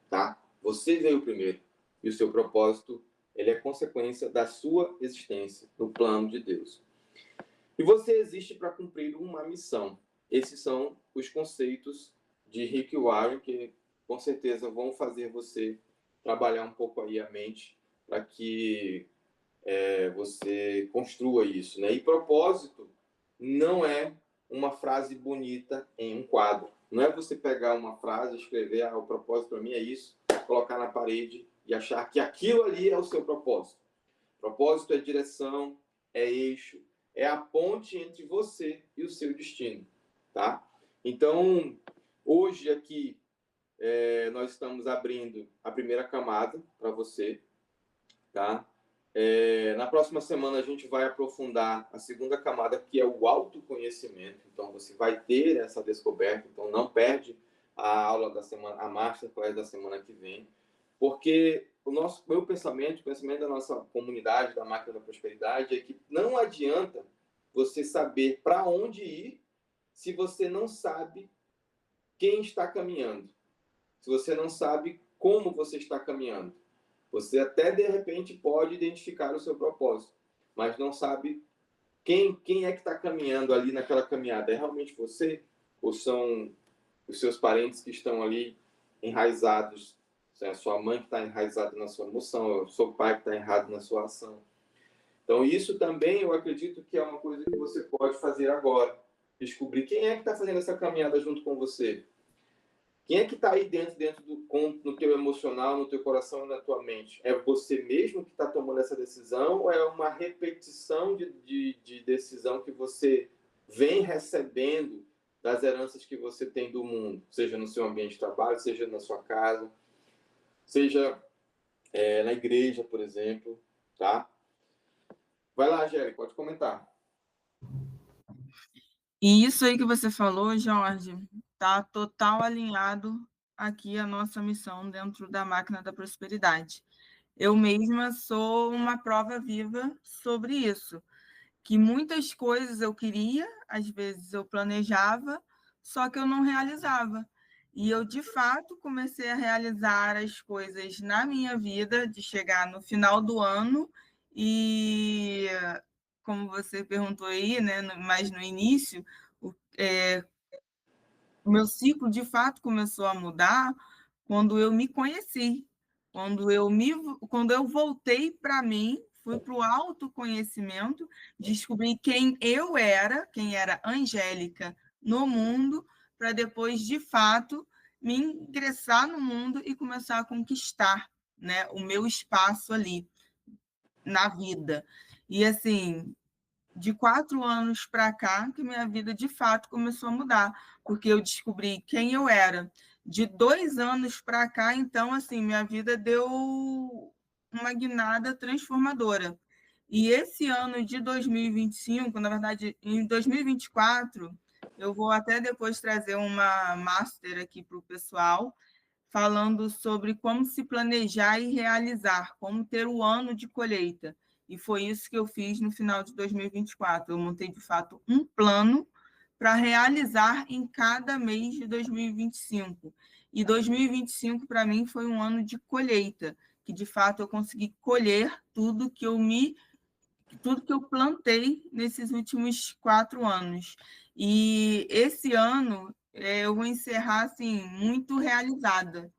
B: tá? Você veio primeiro. E o seu propósito, ele é consequência da sua existência no plano de Deus. E você existe para cumprir uma missão. Esses são os conceitos de Rick Warren, que com certeza vão fazer você trabalhar um pouco aí a mente para que você construa isso, né? E propósito não é uma frase bonita em um quadro. Não é você pegar uma frase, escrever, o propósito para mim é isso, colocar na parede e achar que aquilo ali é o seu propósito. Propósito é direção, é eixo, é a ponte entre você e o seu destino, tá? Então, hoje aqui, nós estamos abrindo a primeira camada para você, tá? Na próxima semana a gente vai aprofundar a segunda camada, que é o autoconhecimento. Então você vai ter essa descoberta, então não perde a aula da semana, a masterclass da semana que vem, porque meu pensamento, o pensamento da nossa comunidade, da Máquina da Prosperidade, é que não adianta você saber para onde ir se você não sabe quem está caminhando, se você não sabe como você está caminhando. Você até, de repente, pode identificar o seu propósito, mas não sabe quem é que está caminhando ali naquela caminhada. É realmente você? Ou são os seus parentes que estão ali enraizados? É a sua mãe que está enraizada na sua emoção, é o seu pai que está enraizado na sua ação. Então, isso também eu acredito que é uma coisa que você pode fazer agora. Descobrir quem é que está fazendo essa caminhada junto com você. Quem é que está aí no teu emocional, no teu coração e na tua mente? É você mesmo que está tomando essa decisão ou é uma repetição de decisão que você vem recebendo das heranças que você tem do mundo? Seja no seu ambiente de trabalho, seja na sua casa, seja na igreja, por exemplo, tá? Vai lá, Angélica, pode comentar.
E: E isso aí que você falou, Jorge, está total alinhado aqui a nossa missão dentro da Máquina da Prosperidade. Eu mesma sou uma prova viva sobre isso, que muitas coisas eu queria, às vezes eu planejava, só que eu não realizava. E eu, de fato, comecei a realizar as coisas na minha vida, de chegar no final do ano e, como você perguntou aí, né, mais no início, o meu ciclo, de fato, começou a mudar quando eu me conheci, quando eu voltei para mim, fui para o autoconhecimento, descobri quem era Angélica no mundo, para depois, de fato, me ingressar no mundo e começar a conquistar, né, o meu espaço ali na vida. E, assim, de 4 anos para cá, que minha vida, de fato, começou a mudar, porque eu descobri quem eu era. De 2 anos para cá, então, assim, minha vida deu uma guinada transformadora. E esse ano de 2025, na verdade, em 2024, eu vou até depois trazer uma master aqui para o pessoal, falando sobre como se planejar e realizar, como ter o ano de colheita. E foi isso que eu fiz no final de 2024. Eu montei, de fato, um plano para realizar em cada mês de 2025. E 2025, para mim, foi um ano de colheita, que, de fato, eu consegui colher tudo que eu plantei nesses últimos 4 anos. E esse ano eu vou encerrar assim, muito realizada,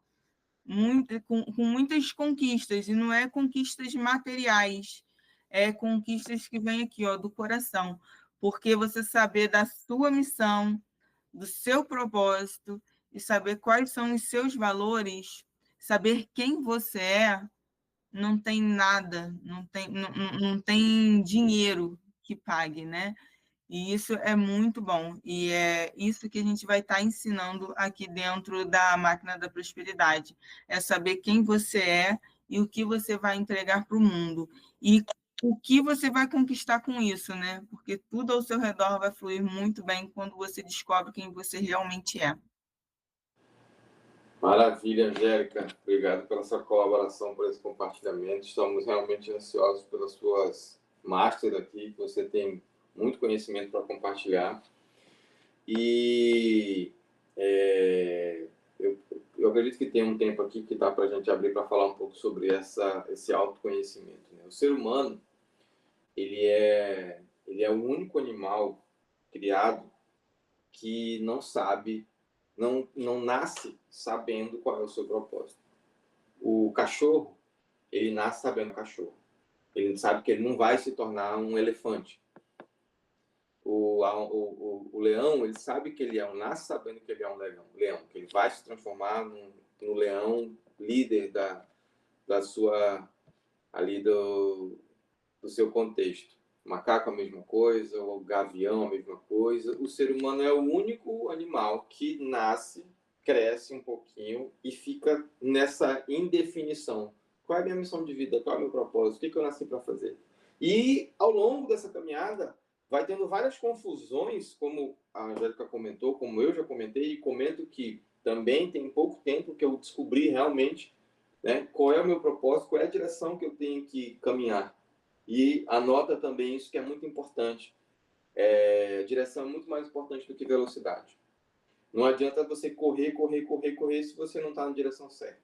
E: com muitas conquistas, e não é conquistas materiais, é conquistas que vêm aqui, ó, do coração, porque você saber da sua missão, do seu propósito, e saber quais são os seus valores, saber quem você é, não tem nada, não tem dinheiro que pague, né? E isso é muito bom. E é isso que a gente vai estar ensinando aqui dentro da Máquina da Prosperidade. É saber quem você é e o que você vai entregar para o mundo. E o que você vai conquistar com isso, né? Porque tudo ao seu redor vai fluir muito bem quando você descobre quem você realmente é.
B: Maravilha, Angélica. Obrigado pela sua colaboração, por esse compartilhamento. Estamos realmente ansiosos pelas suas masters aqui, que você tem muito conhecimento para compartilhar. E eu acredito que tem um tempo aqui que dá para a gente abrir para falar um pouco sobre esse autoconhecimento, né? O ser humano, ele é o único animal criado que não sabe, não nasce sabendo qual é o seu propósito. O cachorro, ele nasce sabendo cachorro. Ele sabe que ele não vai se tornar um elefante. O leão, ele sabe que ele nasce sabendo que ele é um leão, que ele vai se transformar no leão líder da sua, ali do seu contexto. O macaco a mesma coisa, o gavião a mesma coisa. O ser humano é o único animal que nasce, cresce um pouquinho e fica nessa indefinição. Qual é a minha missão de vida? Qual é o meu propósito? O que eu nasci para fazer? E ao longo dessa caminhada, vai tendo várias confusões, como a Angélica comentou, como eu já comentei, e comento que também tem pouco tempo que eu descobri realmente, né, qual é o meu propósito, qual é a direção que eu tenho que caminhar. E anota também isso que é muito importante. Direção é muito mais importante do que velocidade. Não adianta você correr se você não está na direção certa.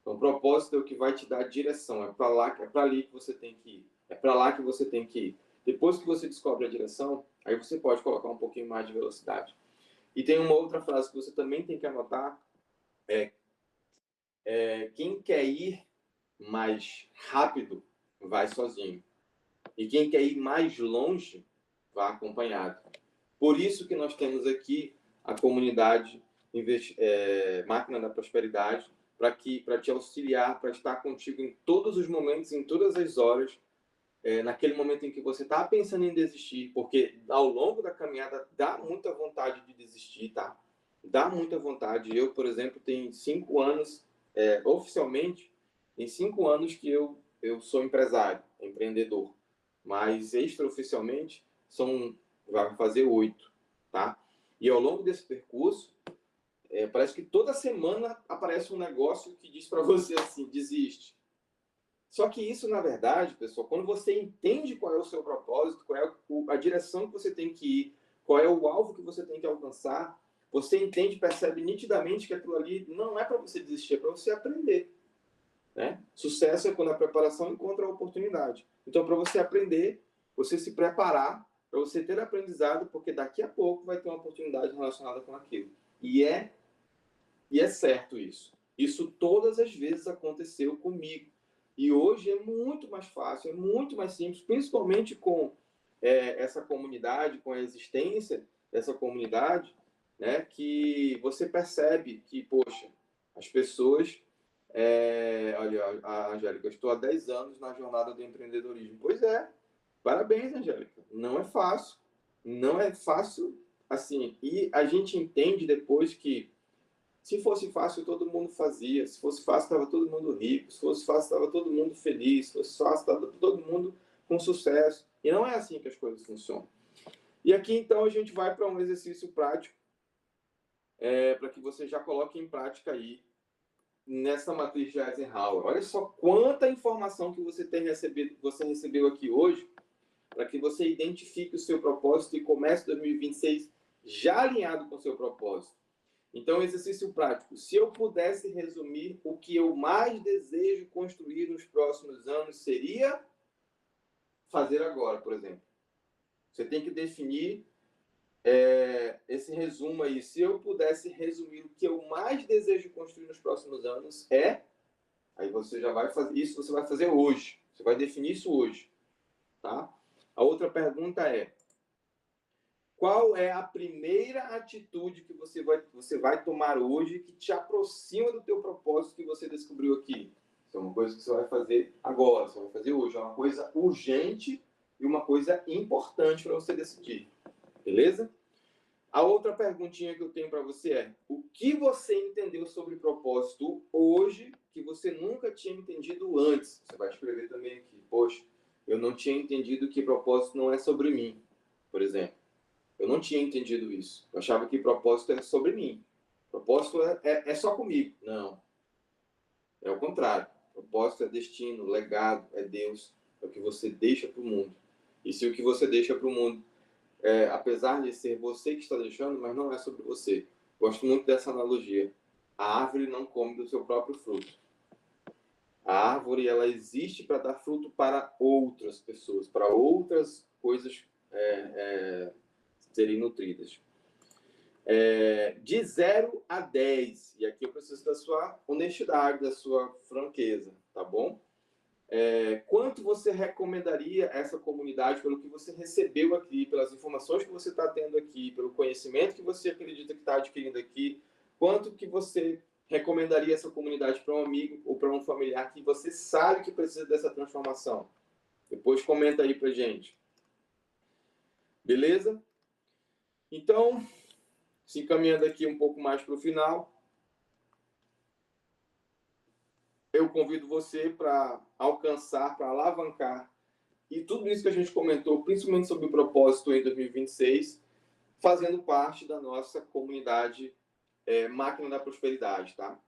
B: Então, o propósito é o que vai te dar a direção. É para ali que você tem que ir. É para lá que você tem que ir. Depois que você descobre a direção, aí você pode colocar um pouquinho mais de velocidade. E tem uma outra frase que você também tem que anotar. Quem quer ir mais rápido, vai sozinho. E quem quer ir mais longe, vai acompanhado. Por isso que nós temos aqui a comunidade Máquina da Prosperidade, para te auxiliar, para estar contigo em todos os momentos, em todas as horas, naquele momento em que você está pensando em desistir, porque ao longo da caminhada dá muita vontade de desistir, tá? Dá muita vontade. Eu, por exemplo, tenho 5 anos, oficialmente, tem 5 anos que eu sou empresário, empreendedor, mas extraoficialmente vai fazer 8, tá? E ao longo desse percurso, parece que toda semana aparece um negócio que diz para você assim, desiste. Só que isso, na verdade, pessoal, quando você entende qual é o seu propósito, qual é a direção que você tem que ir, qual é o alvo que você tem que alcançar, você entende, percebe nitidamente que aquilo ali não é para você desistir, é para você aprender. Né? Sucesso é quando a preparação encontra a oportunidade. Então, para você aprender, você se preparar, para você ter aprendizado, porque daqui a pouco vai ter uma oportunidade relacionada com aquilo. E é certo isso. Isso todas as vezes aconteceu comigo. E hoje é muito mais fácil, é muito mais simples, principalmente com essa comunidade, com a existência dessa comunidade, né, que você percebe que, poxa, as pessoas... olha, a Angélica, eu estou há 10 anos na jornada do empreendedorismo. Pois é, parabéns, Angélica. Não é fácil. Não é fácil, assim, e a gente entende depois que se fosse fácil, todo mundo fazia. Se fosse fácil, estava todo mundo rico. Se fosse fácil, estava todo mundo feliz. Se fosse fácil, estava todo mundo com sucesso. E não é assim que as coisas funcionam. E aqui, então, a gente vai para um exercício prático, para que você já coloque em prática aí, nessa matriz de Eisenhower. Olha só quanta informação que você recebeu aqui hoje, para que você identifique o seu propósito e comece 2026 já alinhado com o seu propósito. Então, exercício prático. Se eu pudesse resumir o que eu mais desejo construir nos próximos anos, seria fazer agora, por exemplo. Você tem que definir esse resumo aí. Se eu pudesse resumir o que eu mais desejo construir nos próximos anos, aí você já vai fazer isso, você vai fazer hoje. Você vai definir isso hoje, tá? A outra pergunta é: qual é a primeira atitude que você vai tomar hoje que te aproxima do teu propósito que você descobriu aqui? Isso é uma coisa que você vai fazer agora, você vai fazer hoje. É uma coisa urgente e uma coisa importante para você decidir. Beleza? A outra perguntinha que eu tenho para você é: o que você entendeu sobre propósito hoje que você nunca tinha entendido antes? Você vai escrever também aqui: poxa, eu não tinha entendido que propósito não é sobre mim, por exemplo. Eu não tinha entendido isso. Eu achava que propósito era sobre mim. Propósito é só comigo. Não. É o contrário. Propósito é destino, legado, é Deus. É o que você deixa para o mundo. E se o que você deixa para o mundo, apesar de ser você que está deixando, mas não é sobre você. Gosto muito dessa analogia. A árvore não come do seu próprio fruto. A árvore, ela existe para dar fruto para outras pessoas, para outras coisas serem nutridas. De 0 a 10, e aqui eu preciso da sua honestidade, da sua franqueza, tá bom? Quanto você recomendaria essa comunidade pelo que você recebeu aqui, pelas informações que você está tendo aqui, pelo conhecimento que você acredita que está adquirindo aqui? Quanto que você recomendaria essa comunidade para um amigo ou para um familiar que você sabe que precisa dessa transformação? Depois comenta aí pra gente. Beleza? Então, se encaminhando aqui um pouco mais para o final, eu convido você para alcançar, para alavancar, e tudo isso que a gente comentou, principalmente sobre o propósito em 2026, fazendo parte da nossa comunidade Máquina da Prosperidade, tá?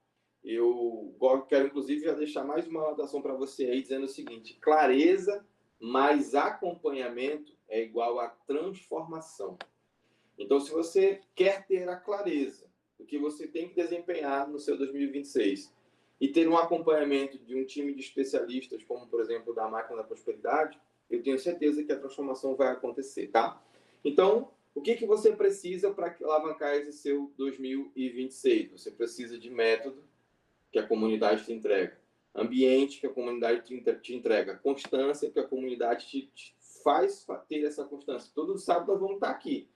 B: Eu quero, inclusive, já deixar mais uma anotação para você aí, dizendo o seguinte: clareza mais acompanhamento é igual a transformação. Então, se você quer ter a clareza do que você tem que desempenhar no seu 2026 e ter um acompanhamento de um time de especialistas, como, por exemplo, da Máquina da Prosperidade, eu tenho certeza que a transformação vai acontecer, tá? Então, o que você precisa para alavancar esse seu 2026? Você precisa de método, que a comunidade te entrega. Ambiente, que a comunidade te entrega. Constância, que a comunidade te faz ter essa constância. Todo sábado nós vamos estar aqui.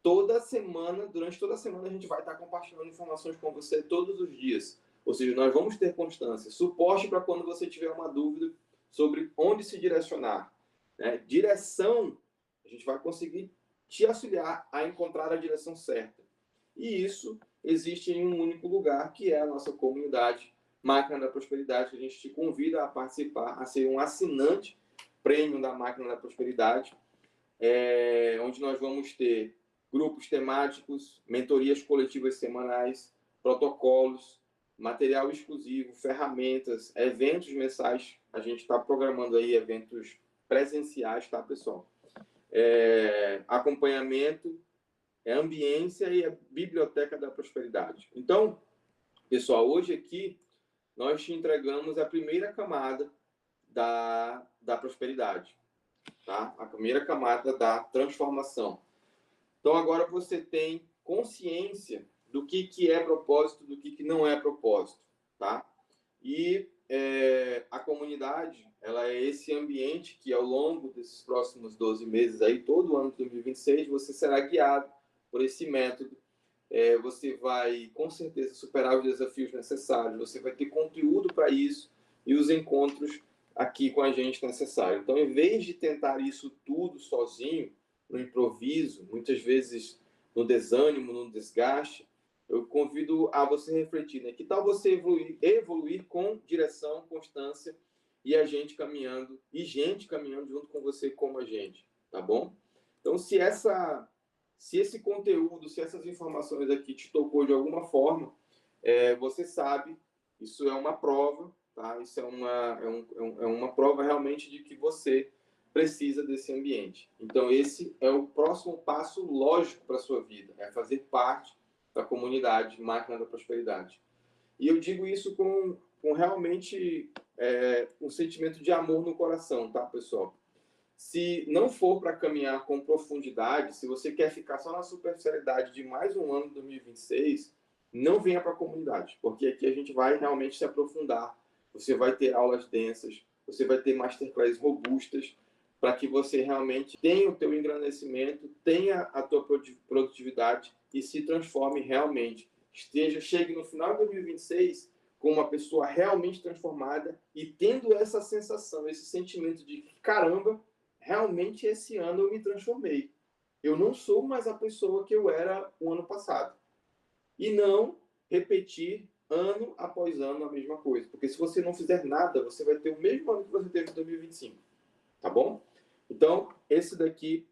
B: Toda semana, durante toda a semana, a gente vai estar compartilhando informações com você todos os dias. Ou seja, nós vamos ter constância. Suporte para quando você tiver uma dúvida sobre onde se direcionar. Direção, a gente vai conseguir te auxiliar a encontrar a direção certa. E isso existe em um único lugar, que é a nossa comunidade Máquina da Prosperidade, que a gente te convida a participar, a ser um assinante premium da Máquina da Prosperidade, onde nós vamos ter grupos temáticos, mentorias coletivas semanais, protocolos, material exclusivo, ferramentas, eventos mensais. A gente está programando aí eventos presenciais, tá, pessoal? Acompanhamento, ambiência e a biblioteca da prosperidade. Então, pessoal, hoje aqui nós te entregamos a primeira camada da prosperidade, tá? A primeira camada da transformação. Então, agora você tem consciência do que é propósito, do que não é propósito, tá? E a comunidade, ela é esse ambiente que, ao longo desses próximos 12 meses, aí, todo ano de 2026, você será guiado por esse método. Você vai, com certeza, superar os desafios necessários, você vai ter conteúdo para isso e os encontros aqui com a gente necessários. Então, em vez de tentar isso tudo sozinho, no improviso, muitas vezes no desânimo, no desgaste, eu convido a você refletir, né? Que tal você evoluir com direção, constância e a gente caminhando, e gente caminhando junto com você como a gente, tá bom? Então, se esse conteúdo, se essas informações aqui te tocou de alguma forma, você sabe, isso é uma prova, tá? Isso é uma prova realmente de que você precisa desse ambiente. Então, esse é o próximo passo lógico para a sua vida, é fazer parte da comunidade Máquina da Prosperidade. E eu digo isso com realmente um sentimento de amor no coração, tá, pessoal? Se não for para caminhar com profundidade, se você quer ficar só na superficialidade de mais um ano de 2026, não venha para a comunidade, porque aqui a gente vai realmente se aprofundar. Você vai ter aulas densas, você vai ter masterclass robustas, para que você realmente tenha o teu engrandecimento, tenha a tua produtividade e se transforme realmente. Chegue no final de 2026 com uma pessoa realmente transformada e tendo essa sensação, esse sentimento de que, caramba, realmente esse ano eu me transformei. Eu não sou mais a pessoa que eu era o ano passado. E não repetir ano após ano a mesma coisa. Porque se você não fizer nada, você vai ter o mesmo ano que você teve em 2025. Tá bom? Então, esse daqui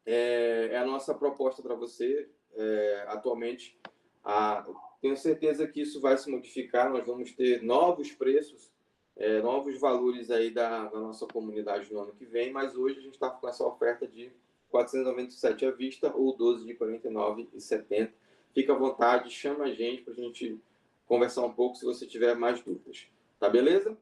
B: é a nossa proposta para você. Atualmente, Tenho certeza que isso vai se modificar, nós vamos ter novos preços, novos valores aí da nossa comunidade no ano que vem, mas hoje a gente está com essa oferta de 497 à vista ou 12 de 49,70. Fica à vontade, chama a gente para a gente conversar um pouco se você tiver mais dúvidas. Tá beleza?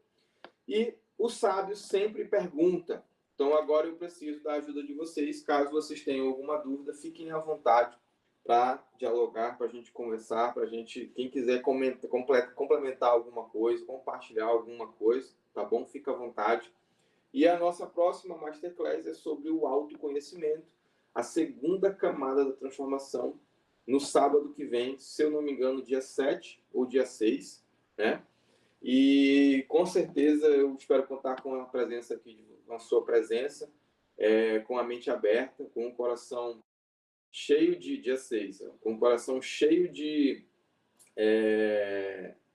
B: E o sábio sempre pergunta. Então agora eu preciso da ajuda de vocês. Caso vocês tenham alguma dúvida, fiquem à vontade para dialogar, para a gente conversar, para a gente, quem quiser complementar alguma coisa, compartilhar alguma coisa, tá bom? Fica à vontade. E a nossa próxima Masterclass é sobre o autoconhecimento, a segunda camada da transformação, no sábado que vem, se eu não me engano, dia 7 ou dia 6, né? E com certeza eu espero contar com a presença aqui, com a sua presença, com a mente aberta, com o coração cheio de dia 6, com o coração cheio de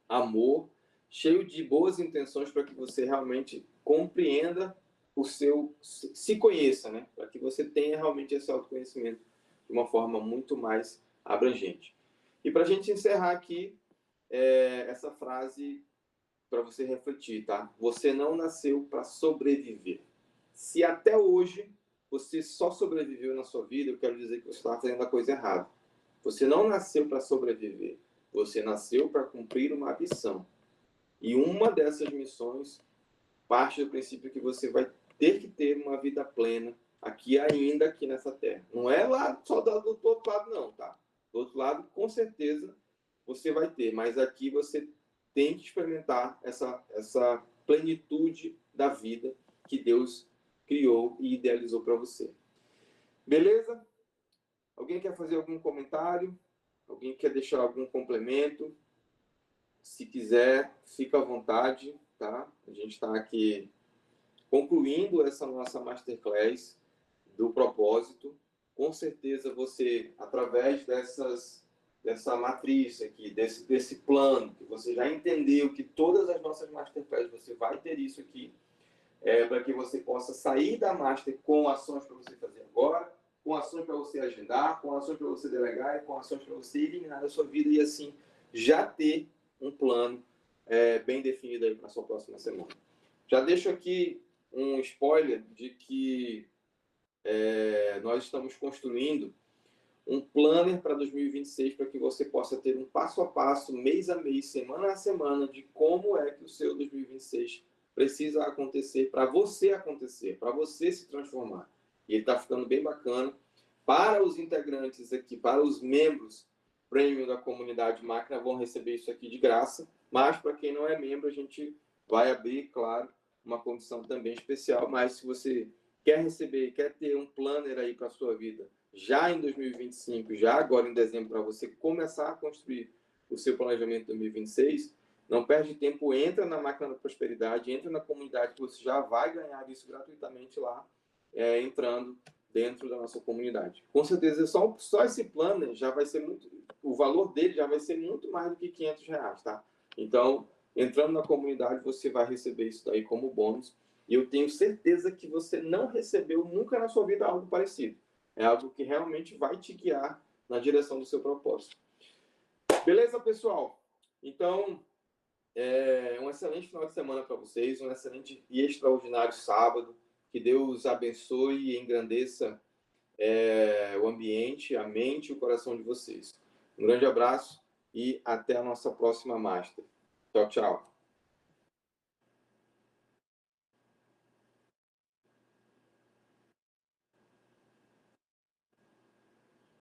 B: amor, cheio de boas intenções para que você realmente compreenda se conheça, né? Para que você tenha realmente esse autoconhecimento de uma forma muito mais abrangente. E para a gente encerrar aqui, essa frase para você refletir, tá? Você não nasceu para sobreviver. Se até hoje você só sobreviveu na sua vida, eu quero dizer que você está fazendo a coisa errada. Você não nasceu para sobreviver. Você nasceu para cumprir uma missão. E uma dessas missões parte do princípio que você vai ter que ter uma vida plena ainda aqui nessa terra. Não é lá só do outro lado, não, tá? Do outro lado, com certeza, você vai ter. Mas aqui você tem que experimentar essa plenitude da vida que Deus criou e idealizou para você. Beleza? Alguém quer fazer algum comentário? Alguém quer deixar algum complemento? Se quiser, fica à vontade, tá? A gente está aqui concluindo essa nossa Masterclass do propósito. Com certeza você, através dessa matriz aqui, desse plano, que você já entendeu que todas as nossas Masterclass, você vai ter isso aqui, para que você possa sair da Master com ações para você fazer agora, com ações para você agendar, com ações para você delegar e com ações para você eliminar da sua vida e assim já ter um plano bem definido aí para a sua próxima semana. Já deixo aqui um spoiler de que nós estamos construindo um planner para 2026 para que você possa ter um passo a passo, mês a mês, semana a semana, de como é que o seu 2026 precisa acontecer, para você se transformar. E ele está ficando bem bacana. Para os integrantes aqui, para os membros premium da comunidade Máquina, vão receber isso aqui de graça, mas para quem não é membro, a gente vai abrir, claro, uma condição também especial, mas se você quer receber, quer ter um planner aí para a sua vida, já em 2025, já agora em dezembro, para você começar a construir o seu planejamento 2026, não perde tempo, entra na Máquina da Prosperidade, entra na comunidade que você já vai ganhar isso gratuitamente lá, entrando dentro da nossa comunidade. Com certeza, só esse planner já vai ser o valor dele já vai ser muito mais do que R$500, tá? Então, entrando na comunidade, você vai receber isso daí como bônus. E eu tenho certeza que você não recebeu nunca na sua vida algo parecido. É algo que realmente vai te guiar na direção do seu propósito. Beleza, pessoal? Então, um excelente final de semana para vocês, um excelente e extraordinário sábado. Que Deus abençoe e engrandeça o ambiente, a mente e o coração de vocês. Um grande abraço e até a nossa próxima Master. Tchau, tchau.